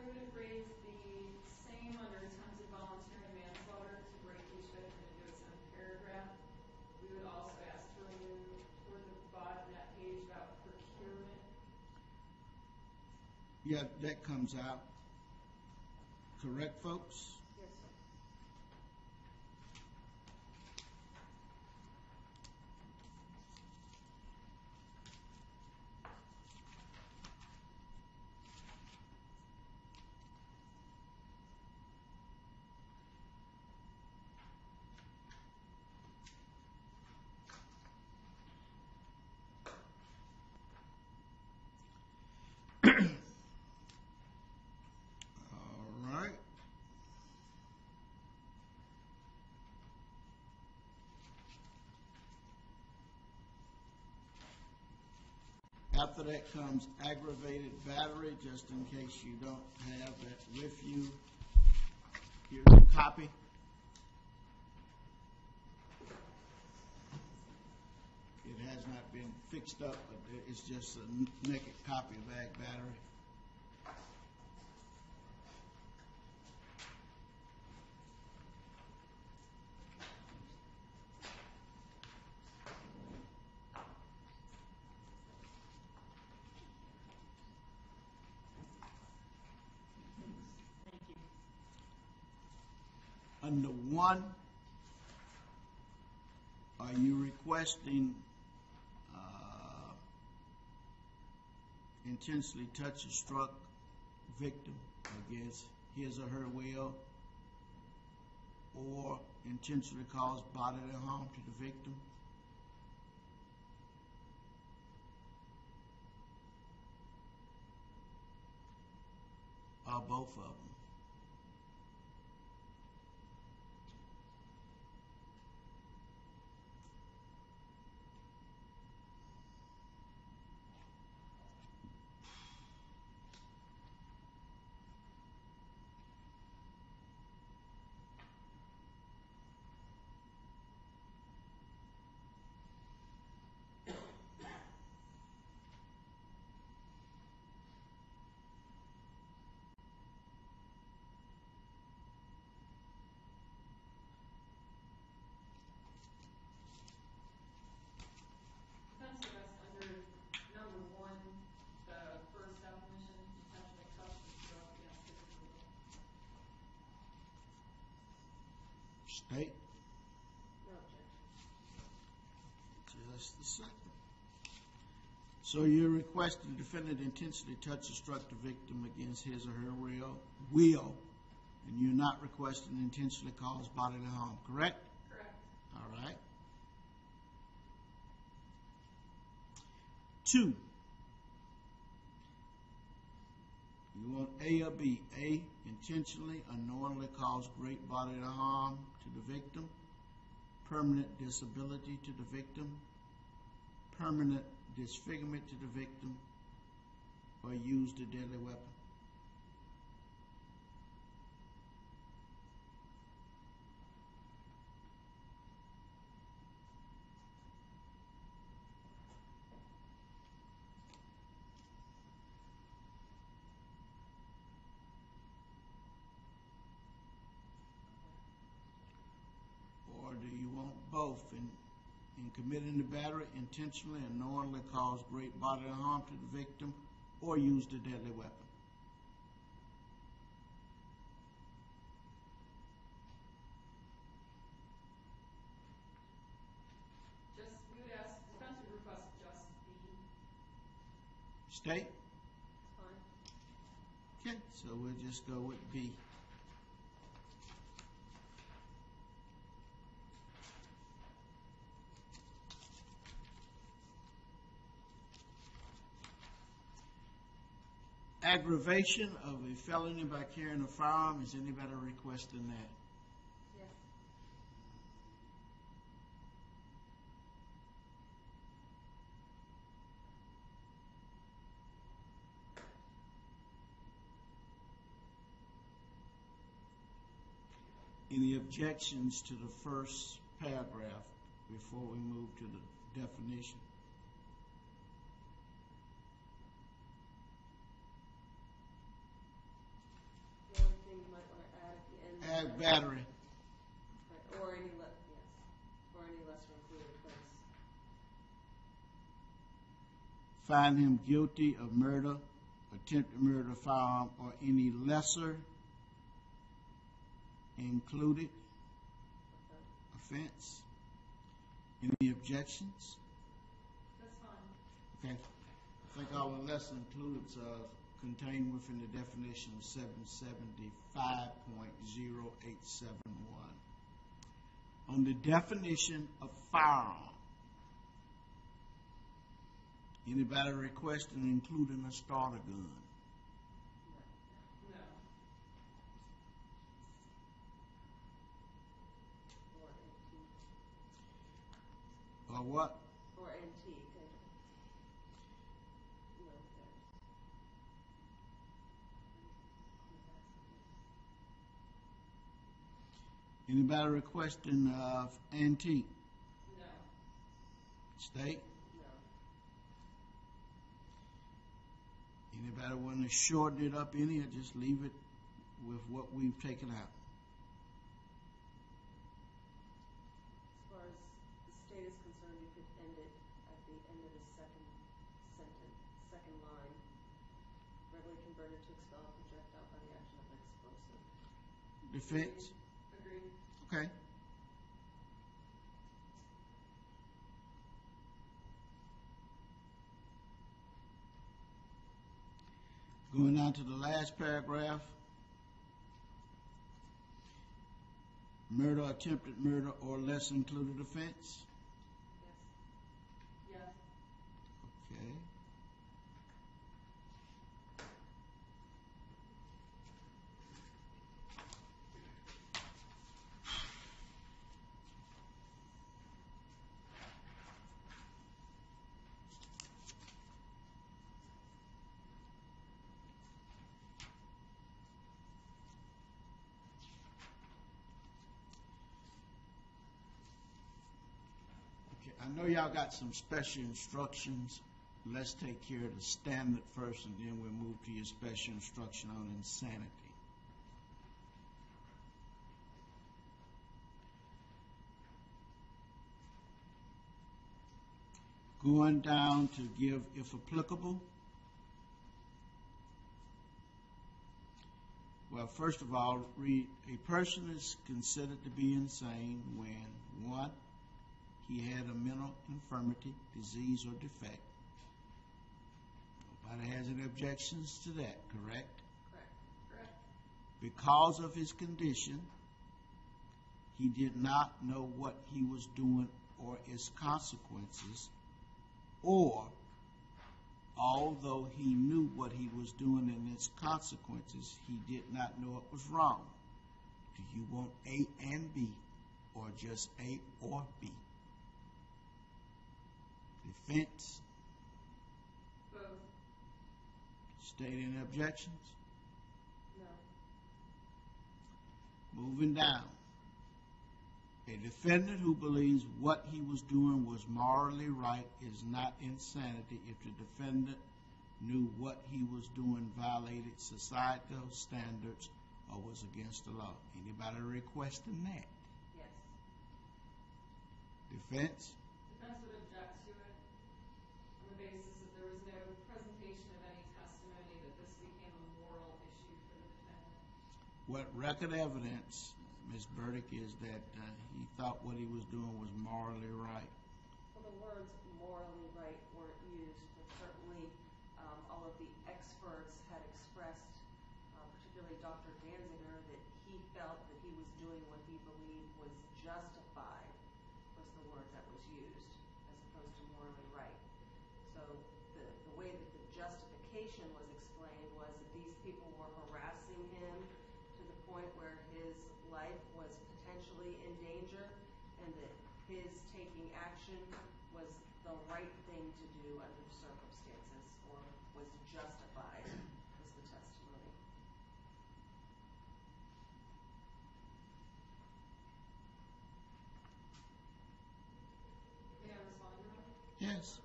We would have raised the same under attempted voluntary manslaughter to break each victim into its own paragraph. We would also ask to remove toward the bottom of that page about procurement. Yeah, that comes out. Correct, folks? Yes, sir. All right. After that comes aggravated battery, just in case you don't have that with you. Here's a copy. It has not been fixed up, but it's just a naked copy of ag battery. Under 1, are you requesting intentionally touch or struck victim against his or her will, or intentionally cause bodily harm to the victim? Or both of them? Defense arrest under number 1, the first definition, intentionally touch and struck against his will. State? No objection. Just a second. So you're requesting the defendant intentionally touch or struck the victim against his or her will, and you're not requesting intentionally cause bodily harm, correct? Correct. All right. 2. You want A or B? A, intentionally, unknowingly cause great bodily harm to the victim, permanent disability to the victim, permanent disfigurement to the victim, or used a deadly weapon. Or do you want both? In committing the battery, intentionally and knowingly cause great bodily harm to the victim, or used a deadly weapon. We would ask, defense would request just B. State? Fine. Okay, so we'll just go with B. Aggravation of a felony by carrying a firearm. Is anybody requesting that? Yes. Any objections to the first paragraph before we move to the definition? The only thing you might want to add at the end. Add battery. Right, or any lesser included offense. Find him guilty of murder, attempted murder, firearm, or any lesser included offense. Any objections? That's fine. Okay. I think all the lesser included are contained within the definition of 775.0871. On the definition of firearm, anybody requesting including a starter gun? No. Or antique. Or what? Or antique. No, Anybody requesting antique? no. State? No. Anybody want to shorten it up any or just leave it with what we've taken out? As far as the state is concerned, you could end it at the end of the second sentence, second line. Readily converted to expel a projectile by the action of an explosive. Defense? Agreed. Okay. Going down to the last paragraph. Murder, attempted murder, or less included offense. Yes. Yes. Okay. I know y'all got some special instructions. Let's take care of the standard first, and then we'll move to your special instruction on insanity. Going down to give, if applicable. Well, first of all, read, a person is considered to be insane when, 1, he had a mental infirmity, disease, or defect. Nobody has any objections to that, correct? Correct. Because of his condition, he did not know what he was doing or its consequences, or although he knew what he was doing and its consequences, he did not know it was wrong. Do you want A and B, or just A or B? Defense? Both. State any objections? No. Moving down. A defendant who believes what he was doing was morally right is not insanity if the defendant knew what he was doing violated societal standards or was against the law. Anybody requesting that? Yes. Defense? Defense would object to it on the basis that there was no presentation of any testimony that this became a moral issue for the defendant. What record evidence, Ms. Burdick, is that he thought what he was doing was morally right? Well, the words morally right weren't used, but certainly all of the experts had expressed, particularly Dr. Danziger, that he felt that he was doing what he believed was justified, was the word that was used, as opposed to morally right. So the way that the justification was explained was that these people were harassing him to the point where his life was potentially in danger, and that his taking action was the right thing to do under the circumstances, or was justified, was the testimony. Yes.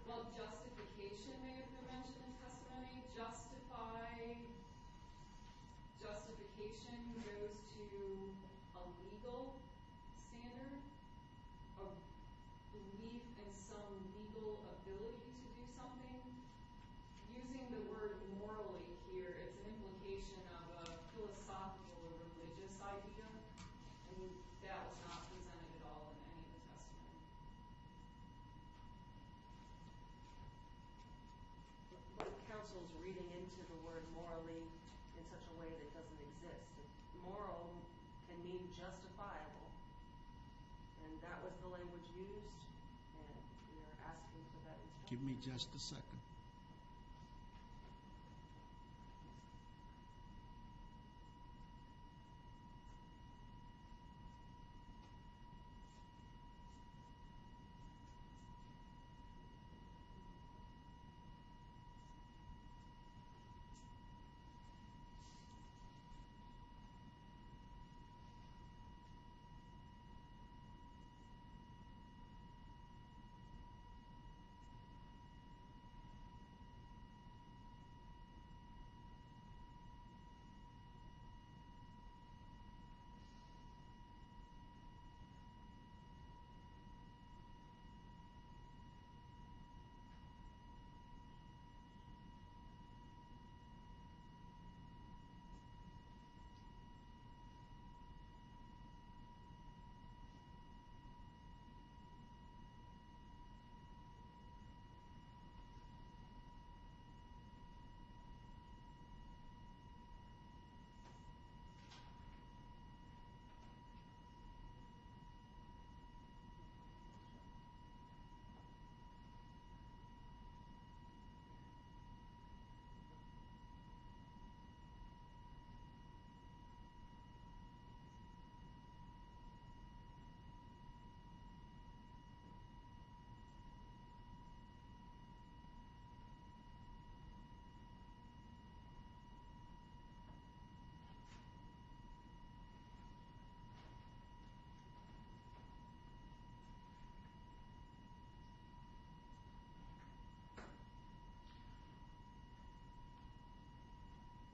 Well, justification may have been mentioned in testimony. Justification goes to a legal standard, a belief in some legal ability to do something. Using the word morally here, it's an implication of a philosophical or religious idea, and that was not presented at all in any of the testimony. But counsel's reading into the word morally in such a way that doesn't exist. Moral can mean justifiable, and that was the language used, and we are asking for that instruction. Give me just a second.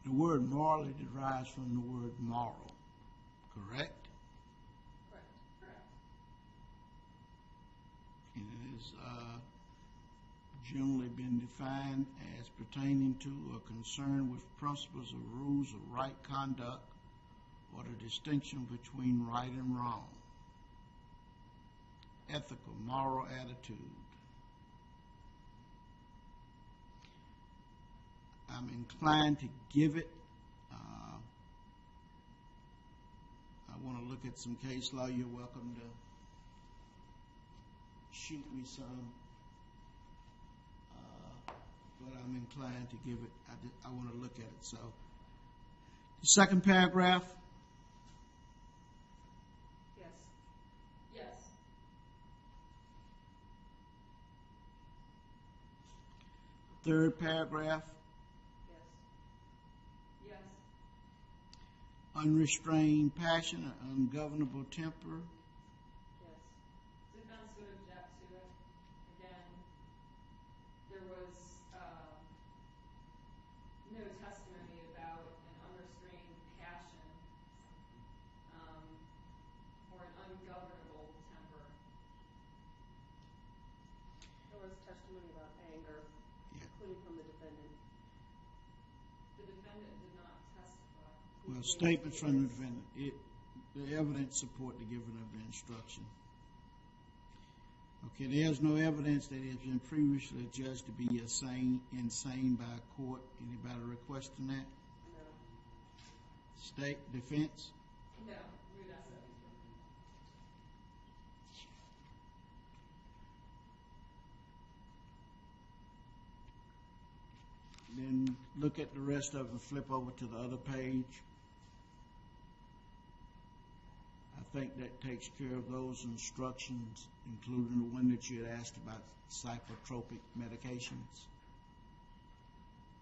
The word morally derives from the word moral, correct? Correct. And it has generally been defined as pertaining to or concerned with principles or rules of right conduct or the distinction between right and wrong. Ethical, moral attitude. I'm inclined to give it. I want to look at some case law. You're welcome to shoot me some. But I'm inclined to give it. I want to look at it. So, the second paragraph. Yes. Third paragraph. Yes. Unrestrained passion or ungovernable temper. Yes. Defense would object to it. Again, there was no testimony about an unrestrained passion or an ungovernable temper. There was testimony about anger, including from the defendant. The defendant did not testify. Well, statements from the defendant. The evidence support the giving of the instruction. Okay, there's no evidence that it has been previously judged to be insane by a court. Anybody requesting that? No. State defense? No, we would ask that. Then look at the rest of them, flip over to the other page. I think that takes care of those instructions, including the one that you had asked about psychotropic medications.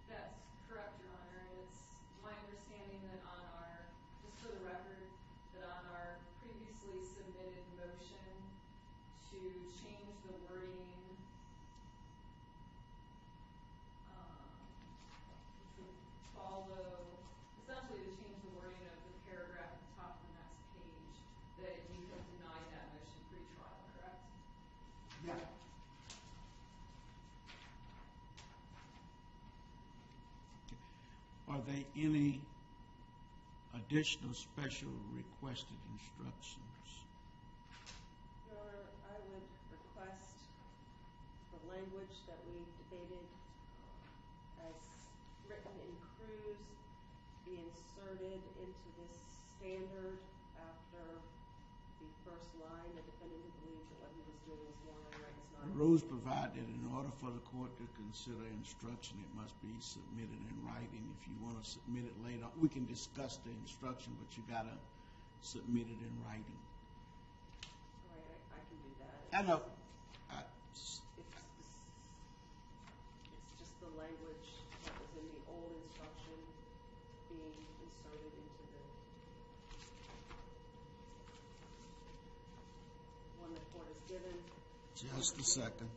That's correct, Your Honor. And it's my understanding that on our, just for the record, that on our previously submitted motion to change the Yeah. Are there any additional special requested instructions? Your Honor, I would request the language that we debated as written in Cruz be inserted into this standard after the first line, the defendant who believes that what he was doing was lying, right, is not. The rules provide that in order for the court to consider instruction, it must be submitted in writing. If you want to submit it later, we can discuss the instruction, but you got to submit it in writing. All right, I can do that. I know. It's just the language that was in the old instruction being inserted into the one the court has given. Just a second.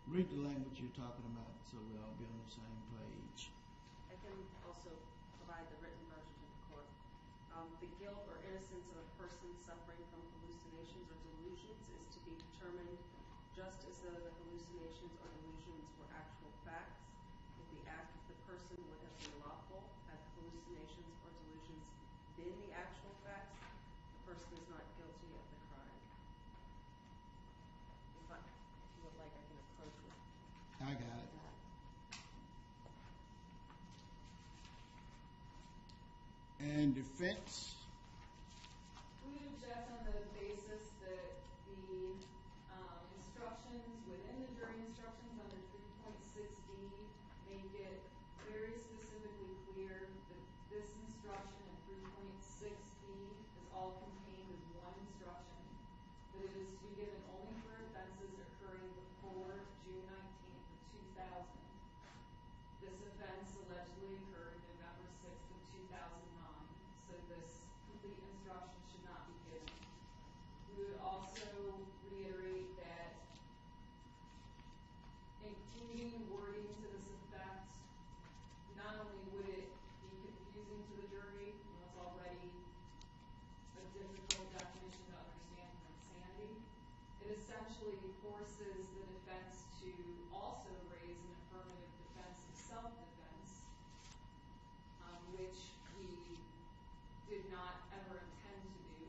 Read the language you're talking about so we'll all be on the same page. I can also provide the written version to the court. The guilt or innocence of a person suffering from hallucinations or delusions is to be determined just as though the hallucinations or delusions were actual facts. If the act of the person would have been lawful, had the hallucinations or delusions been the actual facts, the person is not guilty of the crime. If you would like, I can approach with I got it. And defense? We would object on the basis that the instructions within the jury instructions under 3.6D make it very specifically clear that this instruction in 3.6D is all contained as one instruction, that it is to be given only for offenses occurring before June 19th of 2000. This offense allegedly occurred November 6th of 2009, so this complete instruction should not be given. We would also reiterate that including wording to this effect, not only would it be confusing to the jury, it's already a difficult definition to understand from insanity, it essentially forces the defense to also raise an affirmative defense of self-defense, which we did not ever intend to do,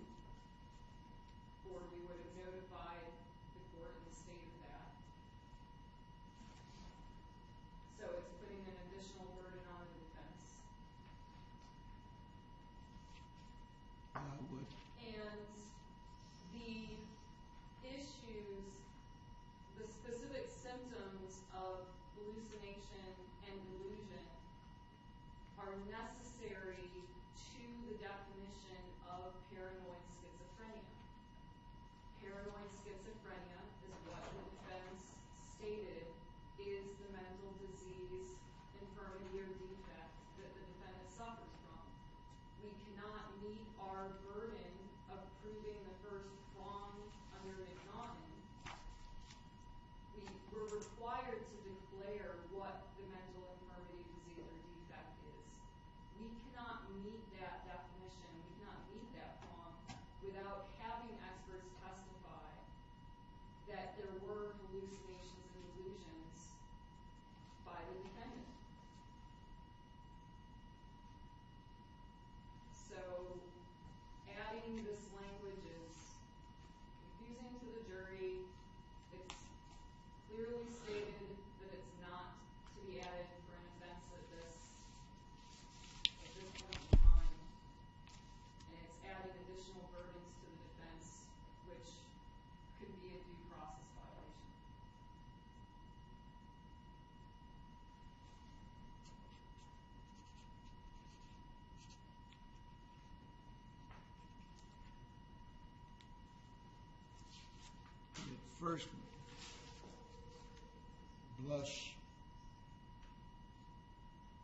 or we would have notified the court in the state of that. So it's putting an additional burden on the defense. I would. And the issues, the specific symptoms symptoms of hallucination and delusion are necessary to the definition of paranoid schizophrenia. Paranoid schizophrenia is what the defense stated is the mental disease, infirmity, or defect that the defendant suffers from. We cannot meet our burden of proving the first prong under McNaughton. We're required to declare what the mental infirmity, disease, or defect is. We cannot meet that definition. We cannot meet that prong without having experts testify that there were hallucinations and delusions by the defendant. So adding this language is confusing to the jury. It's clearly stated that it's not to be added for an offense at this point in time. And it's adding additional burdens to the defense, which could be a due process violation. At first blush,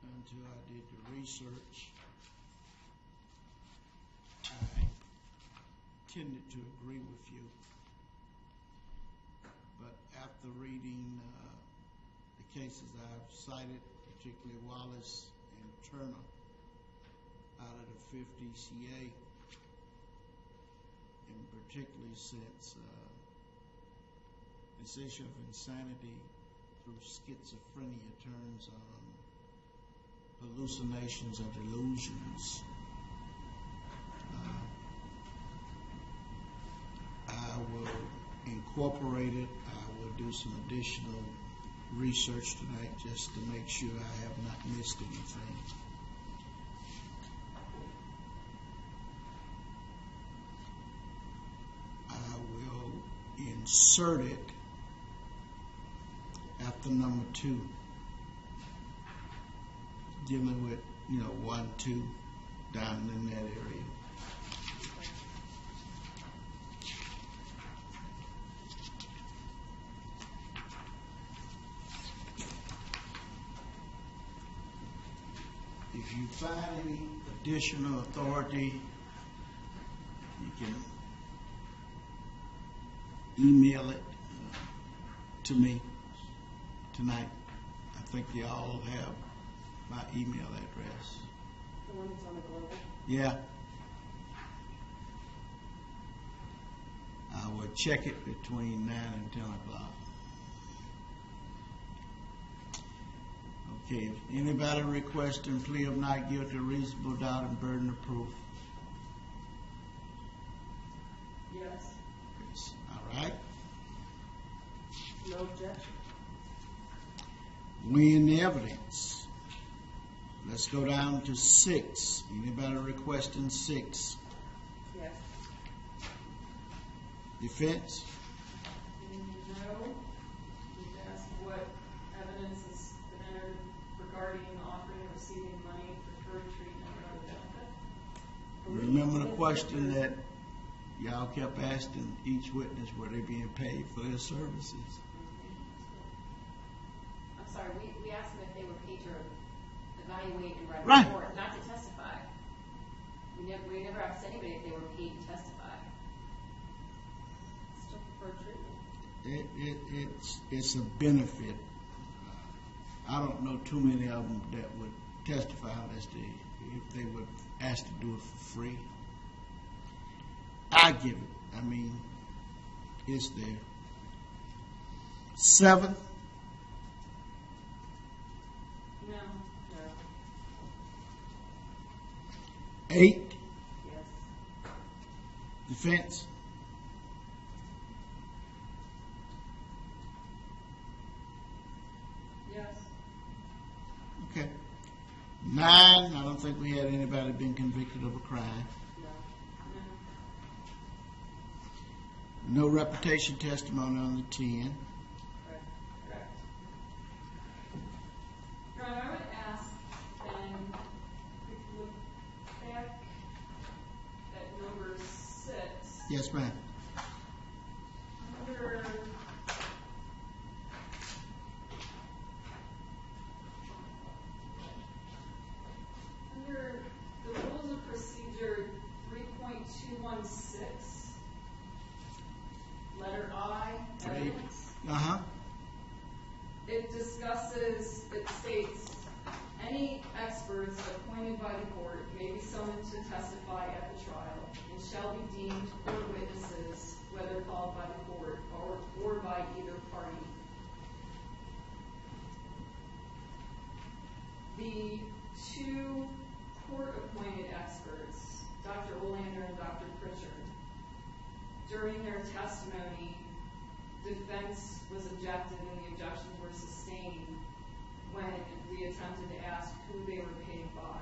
until I did the research, I tended to agree with you. But after reading the cases I've cited, particularly Wallace and Turner, out of the 50 CA, and particularly since this issue of insanity through schizophrenia turns on hallucinations or delusions, I will incorporate it. I will do some additional research tonight just to make sure I have not missed anything. I will insert it after number 2, dealing with 1, 2 down in that area. If you find any additional authority, you can email it to me tonight. I think you all have my email address. The one that's on the global? Yeah. I will check it between 9 and 10 o'clock. Okay, if anybody requesting plea of not guilty, reasonable doubt, and burden of proof? Yes. Yes. All right. No objection. Weighing the evidence. Let's go down to 6. Anybody requesting 6? Yes. Defense? No. We've asked what evidence has been entered regarding offering and receiving money for deferred treatment or other benefit. Remember the question that y'all kept asking each witness, were they being paid for their services? I'm sorry, we asked them if they were paid to evaluate and write Right. a report, not to testify. We never asked anybody if they were paid to testify. Still preferred treatment. It's a benefit. I don't know too many of them that would testify as to if they were asked to do it for free. I give it. I mean, it's there. 7. No. 8. Yes. Defense. Yes. Okay. 9. I don't think we had anybody been convicted of a crime. No. No reputation testimony on the 10. Correct. Yes, ma'am. Under the Rules of Procedure 3.216, letter I, evidence, it discusses, it states, any experts appointed by the court may be summoned to testify at the trial and shall be deemed court witnesses, whether called by the court or by either party. The two court-appointed experts, Dr. Olander and Dr. Pritchard, during their testimony, defense was objected and the objections were sustained when we attempted to ask who they were paid by.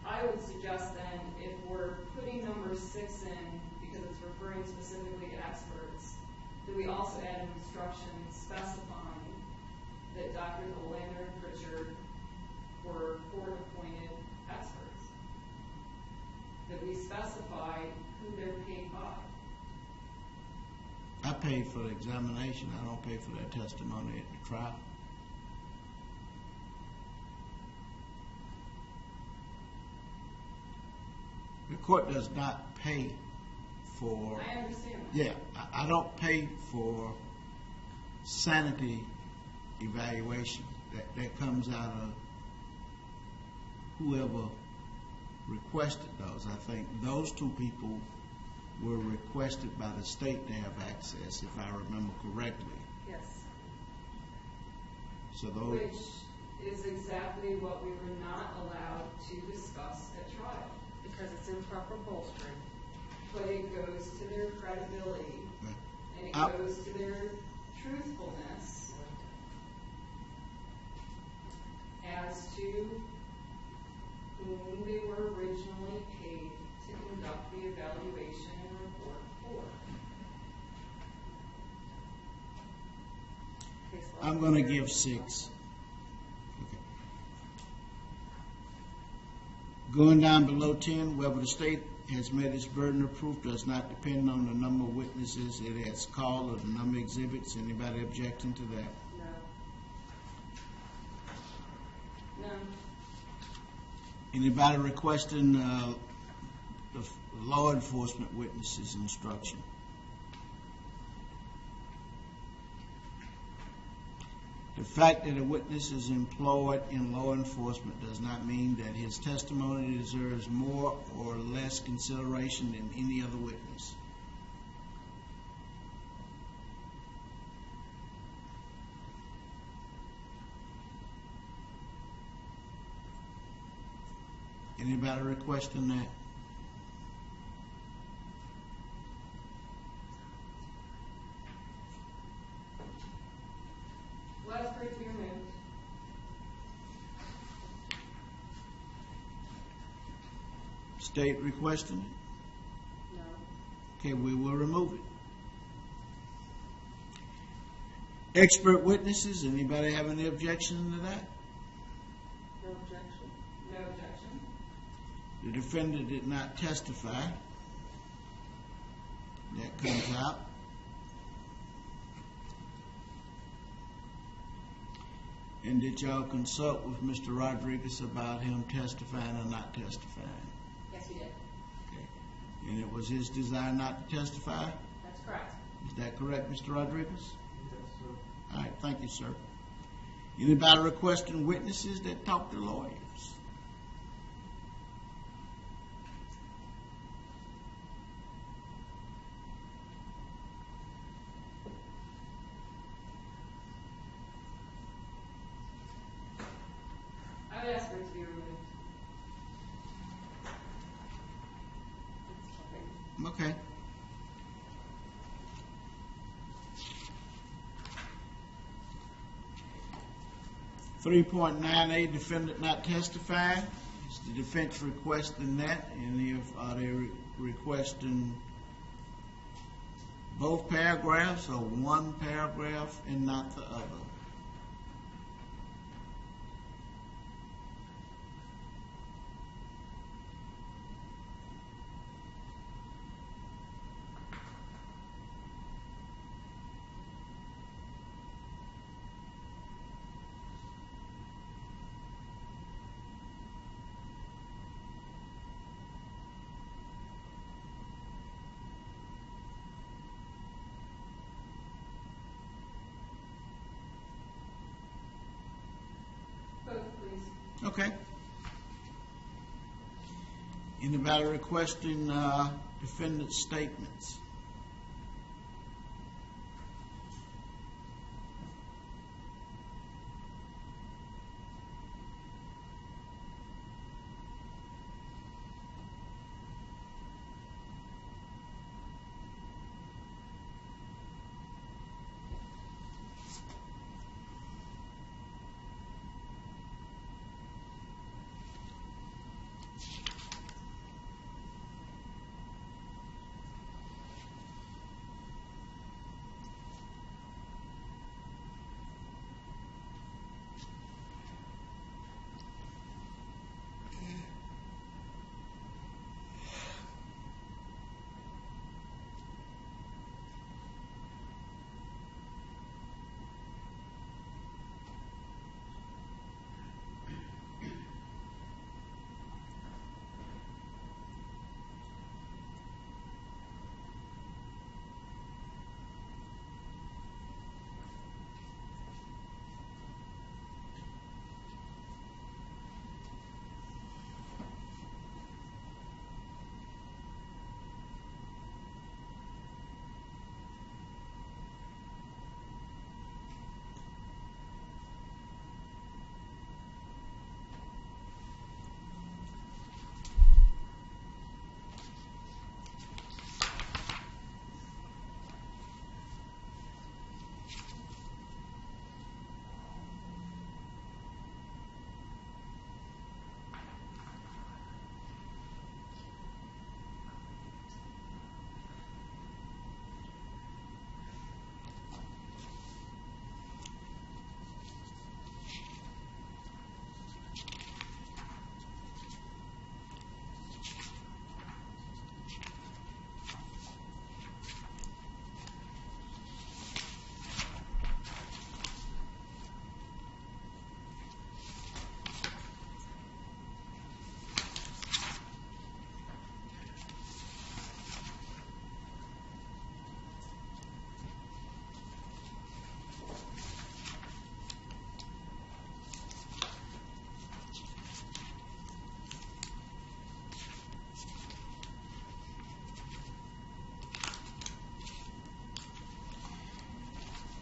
I would suggest then, if we're putting number 6 in, because it's referring specifically to experts, that we also add an instruction specifying that Drs. Olander and Pritchard were court-appointed experts. That we specify who they're paid by. I paid for the examination. I don't pay for their testimony at the trial. The court does not pay for... I understand that. Yeah, I don't pay for sanity evaluation. That comes out of whoever requested those. I think those two people were requested by the state to have access, if I remember correctly. Yes. So those... Which is exactly what we were not allowed to discuss at trial. Because it's improper bolstering. But it goes to their credibility, and it goes to their truthfulness as to whom they were originally paid to conduct the evaluation and report for. I'm going to give 6. Okay. Going down below 10, whether the state has met its burden of proof does not depend on the number of witnesses it has called or the number of exhibits. Anybody objecting to that? No. Anybody requesting the law enforcement witnesses instruction? The fact that a witness is employed in law enforcement does not mean that his testimony deserves more or less consideration than any other witness. Anybody requesting that? Last grade to be removed. State requesting it? No. Okay, we will remove it. Expert witnesses, anybody have any objection to that? No objection. No objection. The defendant did not testify. That comes out. And did y'all consult with Mr. Rodriguez about him testifying or not testifying? Yes, we did. Okay. And it was his desire not to testify? That's correct. Is that correct, Mr. Rodriguez? Yes, sir. All right, thank you, sir. Anybody requesting witnesses that talk to lawyers? I would ask for it to be removed. Okay. .98, defendant not testifying. Is the defense requesting that? And are they requesting both paragraphs or one paragraph and not the other? Okay. Anybody requesting defendant's statements?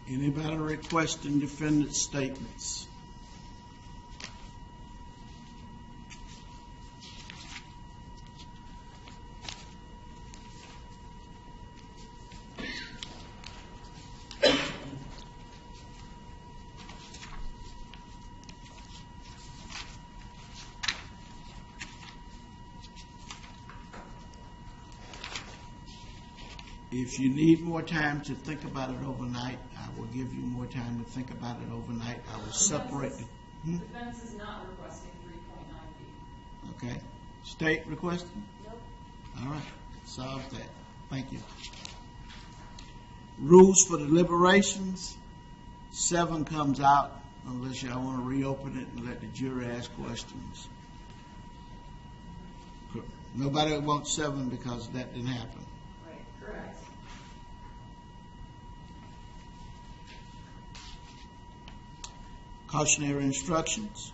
Anybody requesting defendant's statements? If you need more time to think about it overnight, I will give you more time to think about it overnight. I will separate it. Defense is not requesting 3.9B. Okay. State requesting? Nope. All right. Solve that. Thank you. Rules for deliberations. 7 comes out unless y'all want to reopen it and let the jury ask questions. Nobody wants 7 because that didn't happen. Right, correct. Cautionary instructions.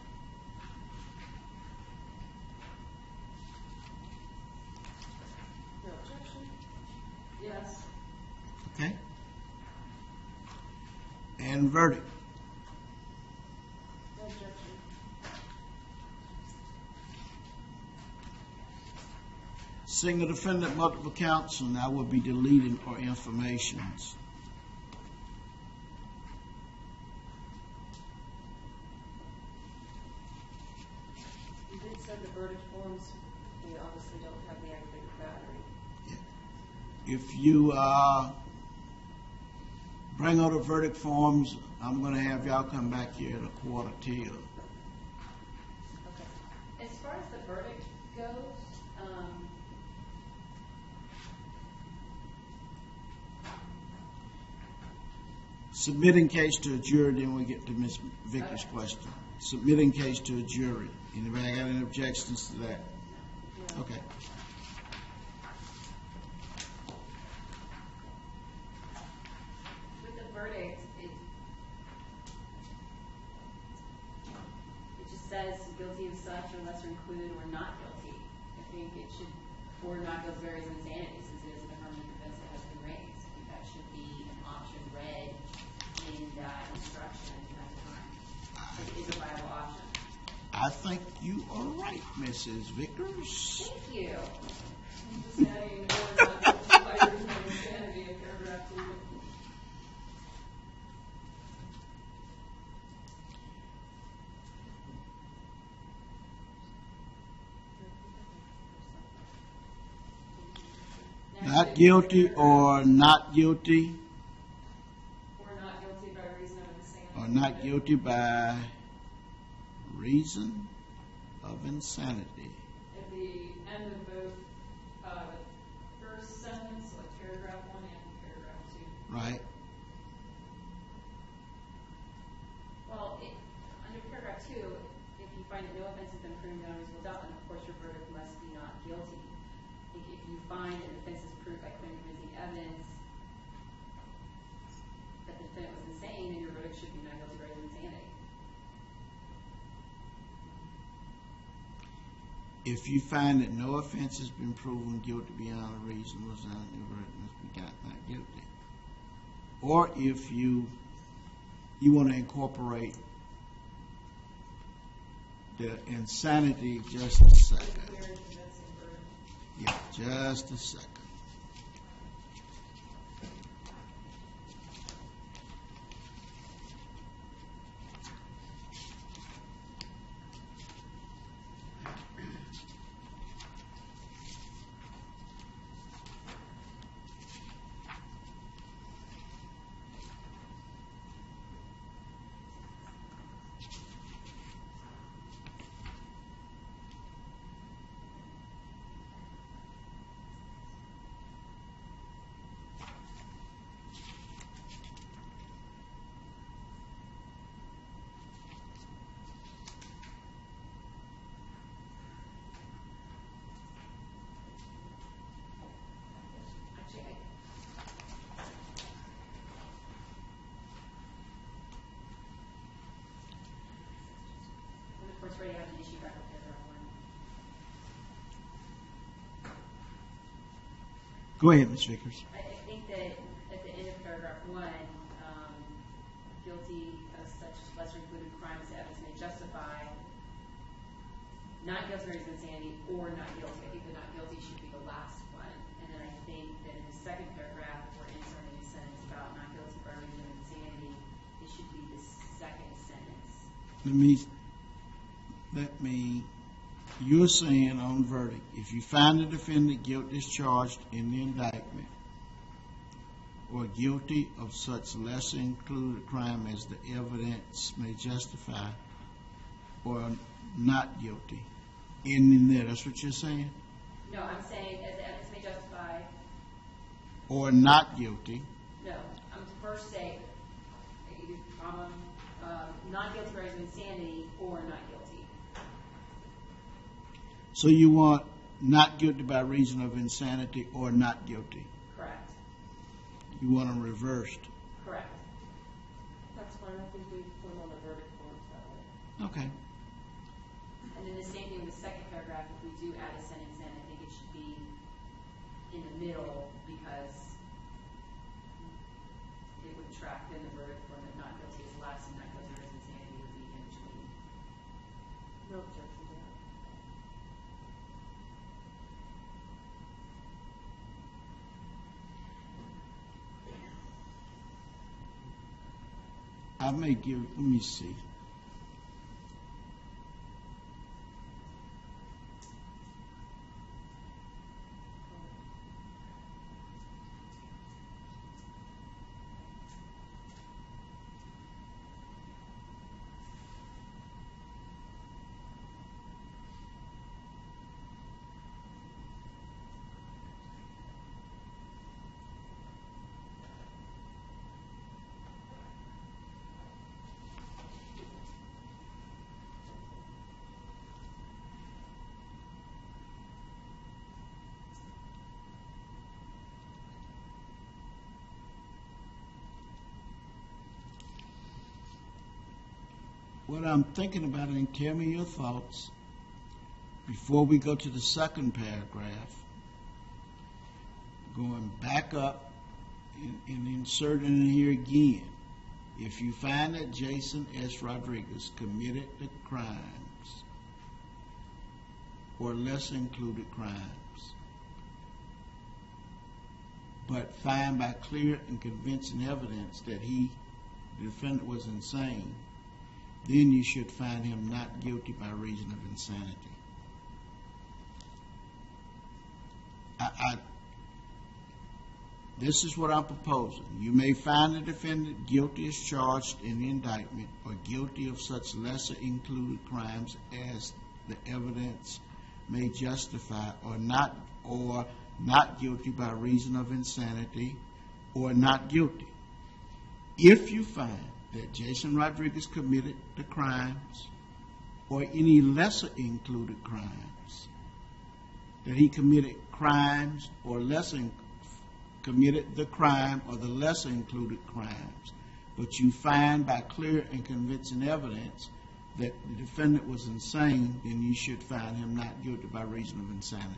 No objection? Yes. Okay. And verdict. No objection. Single defendant, multiple counts, and I will be deleting or informations. You did send the verdict forms. We obviously don't have the aggravated battery. If you bring out the verdict forms, I'm going to have y'all come back here at 1:15. Okay. As far as the verdict goes, submitting case to a jury, then we get to Ms. Vicky's question. Submitting case to a jury. Anybody got any objections to that? No. Okay. with the verdict, it just says guilty of such or lesser included or not guilty. I think it should, or not guilty varies in insanity, since it is an affirmative defense that has been raised. I think that should be an option read in that instruction at that time. It is a viable option. I think you are right, Mrs. Vickers. Thank you. I'm just adding or not guilty by reason of insanity in paragraph 2. Not guilty or not guilty, Or not guilty by reason of insanity. or not guilty by reason of insanity. At the end of both first sentence, like paragraph 1 and paragraph 2. Right? Well, under paragraph 2, if you find that no offense has been proven beyond a reasonable doubt, then of course your verdict must be not guilty. If you find an offense is proved by clear and convincing evidence that the defendant was insane, then your verdict should be not guilty by reason of insanity. If you find that no offense has been proven guilty beyond a reasonable doubt, your verdict must be not guilty. Or if you want to incorporate the insanity, just a second. Yeah, just a second. When the court's ready, I have an issue back with paragraph 1. Go ahead, Ms. Vickers. I think that at the end of paragraph 1, guilty of such lesser included crimes as evidence may justify not guilty by reason of insanity or not guilty. I think the not guilty should be the last one. And then I think that in the second paragraph, if we're inserting a sentence about not guilty by reason of insanity, it should be the second sentence. You're saying on verdict, if you find the defendant guilty as charged in the indictment, or guilty of such lesser included crime as the evidence may justify, or not guilty. In there, that's what you're saying? No, I'm saying as the evidence may justify. Or not guilty. No, I'm to first say not guilty by reason of insanity or not guilty. So you want not guilty by reason of insanity or not guilty? Correct. You want them reversed? Correct. That's fine. I think we put them on the verdict forms that way. Okay. And then the same thing with the second paragraph. If we do add a sentence in, I think it should be in the middle because it would track in the verdict form that not guilty is less and not guilty by reason of insanity would be in between. No objection to that. I may give, let me see. What I'm thinking about, and tell me your thoughts, before we go to the second paragraph, going back up and inserting it here again. If you find that Jason S. Rodriguez committed the crimes or lesser included crimes, but find by clear and convincing evidence that the defendant was insane, then you should find him not guilty by reason of insanity. This is what I'm proposing. You may find the defendant guilty as charged in the indictment or guilty of such lesser included crimes as the evidence may justify, or not guilty by reason of insanity, or not guilty. If you find that Jason Rodriguez committed the crimes or any lesser included crimes, that he committed crimes or committed the crime or the lesser included crimes, but you find by clear and convincing evidence that the defendant was insane, then you should find him not guilty by reason of insanity.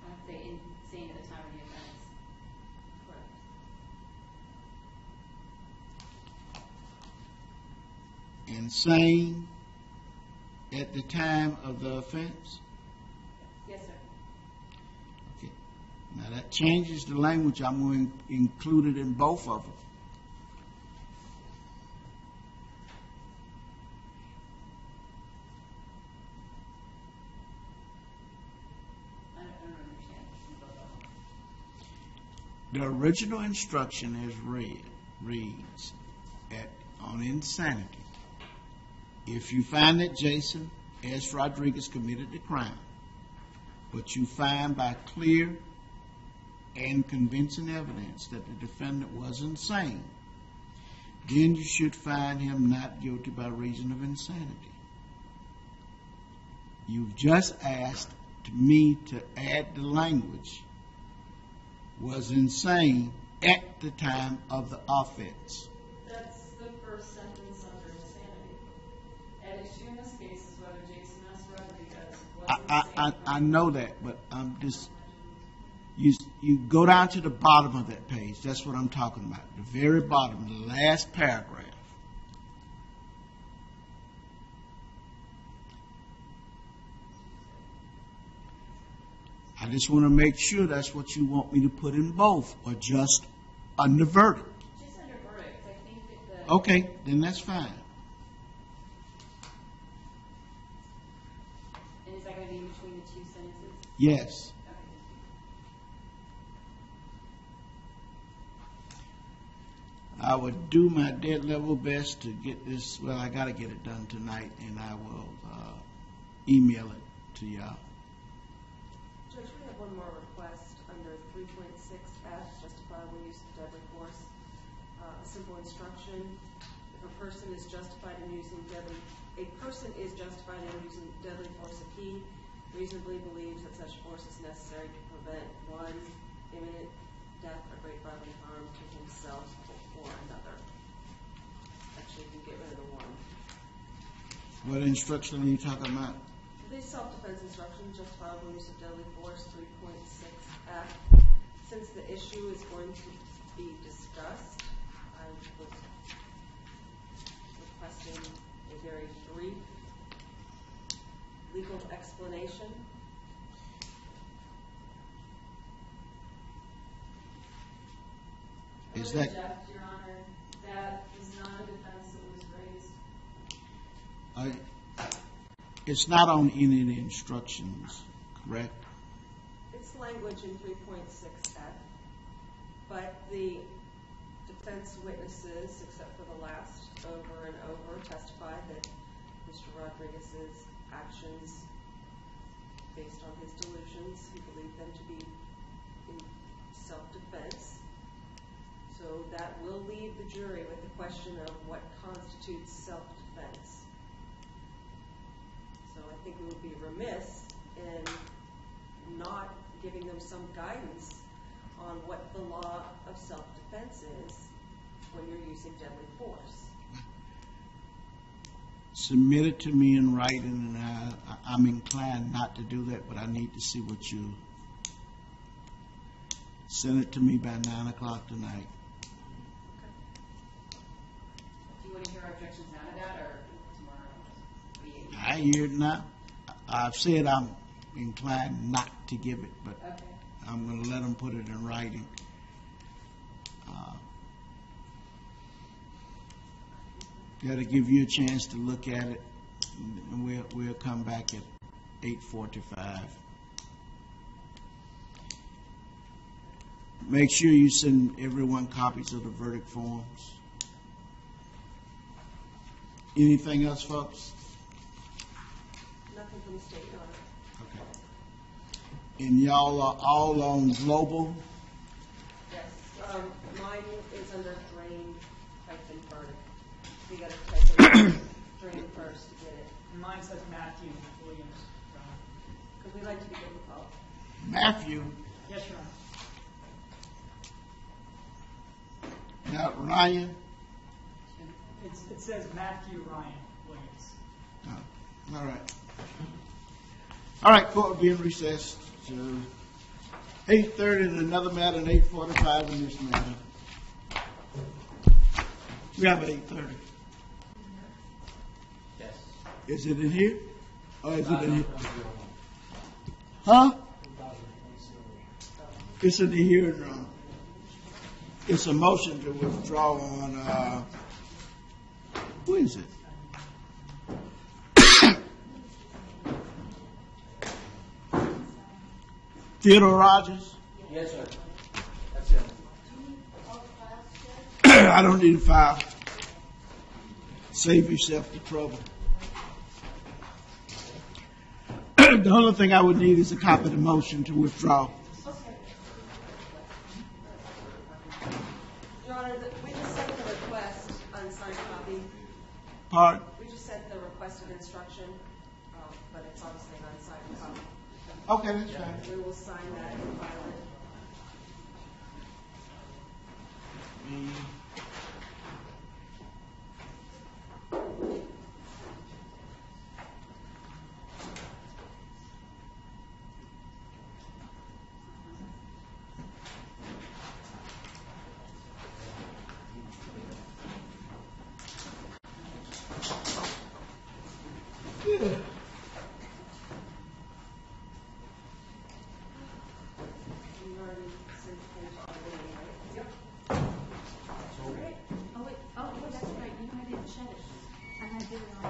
I would say insane at the time of the offense. Correct. Insane at the time of the offense? Yes, sir. Okay. Now that changes the language I'm going to include it in both of them. I don't understand. The original instruction as reads on insanity. If you find that Jason S. Rodriguez committed the crime, but you find by clear and convincing evidence that the defendant was insane, then you should find him not guilty by reason of insanity. You've just asked me to add the language, was insane at the time of the offense. That's the first sentence under insanity. At issue in this case is whether Jason S. Rodriguez was insane. I know that, but I'm just, you go down to the bottom of that page. That's what I'm talking about. The very bottom, the last paragraph. I just want to make sure that's what you want me to put in both, or just under verdict. Just under verdict. I think that the... Okay, then that's fine. And is that going to be between the two sentences? Yes. I would do my dead level best to get this, well, I got to get it done tonight, and I will email it to y'all. Judge, we have one more request under 3.6F, justifiable use of deadly force. A simple instruction: if a person is justified in using deadly force if he reasonably believes that such force is necessary to prevent one, imminent death or great bodily harm to himself or another. Actually, you can get rid of the one. What instruction are you talking about? The self-defense instruction, justifiable use of deadly force, 3.6F. Since the issue is going to be discussed, I was requesting a very brief legal explanation. Is I would that... object, Your Honor. That is not a defense that was raised. It's not on any of the instructions, correct? It's language in 3.6F, but the defense witnesses, except for the last, over and over, testified that Mr. Rodriguez's actions, based on his delusions, he believed them to be in self-defense. So that will leave the jury with the question of what constitutes self-defense. So I think we would be remiss in not giving them some guidance on what the law of self-defense is when you're using deadly force. submit it to me in writing, and I'm inclined not to do that, but I need to see what you send it to me by 9 o'clock tonight. Do you want to hear our objections now to that, or tomorrow? I hear it now. I've said I'm inclined not to give it, but Okay. I'm going to let them put it in writing. Got to give you a chance to look at it, and we'll come back at 8:45. Make sure you send everyone copies of the verdict forms. Anything else, folks? Nothing from the state, Your Honor. Okay. And y'all are all on global? Yes. Mine is under drain hyphen verdict. We got to type in drain first to get it. And mine says Matthew Williams. Because we like to be good with all. Matthew, Yes, Your Honor. not Ryan? It says Matthew Ryan Williams. Oh, all right. All right, court will be in recess to 8:30 in another matter and 8:45 in this matter. We have 8:30. Yes. Is it in here? Or is it in here? Huh? It's in the hearing room. It's a motion to withdraw on, who is it? Theodore Rogers? Yes, sir. That's it. I don't need a file. Save yourself the trouble. The only thing I would need is a copy of the motion to withdraw. Your Honor, we just sent the request unsigned copy. Pardon? We just sent the requested instruction, but it's obviously an unsigned copy. Okay, that's fine. We will sign that and file it. Yeah. You already sent the page already, right? Yep. Oh, wait, that's right, you know, I didn't check it. And I did it on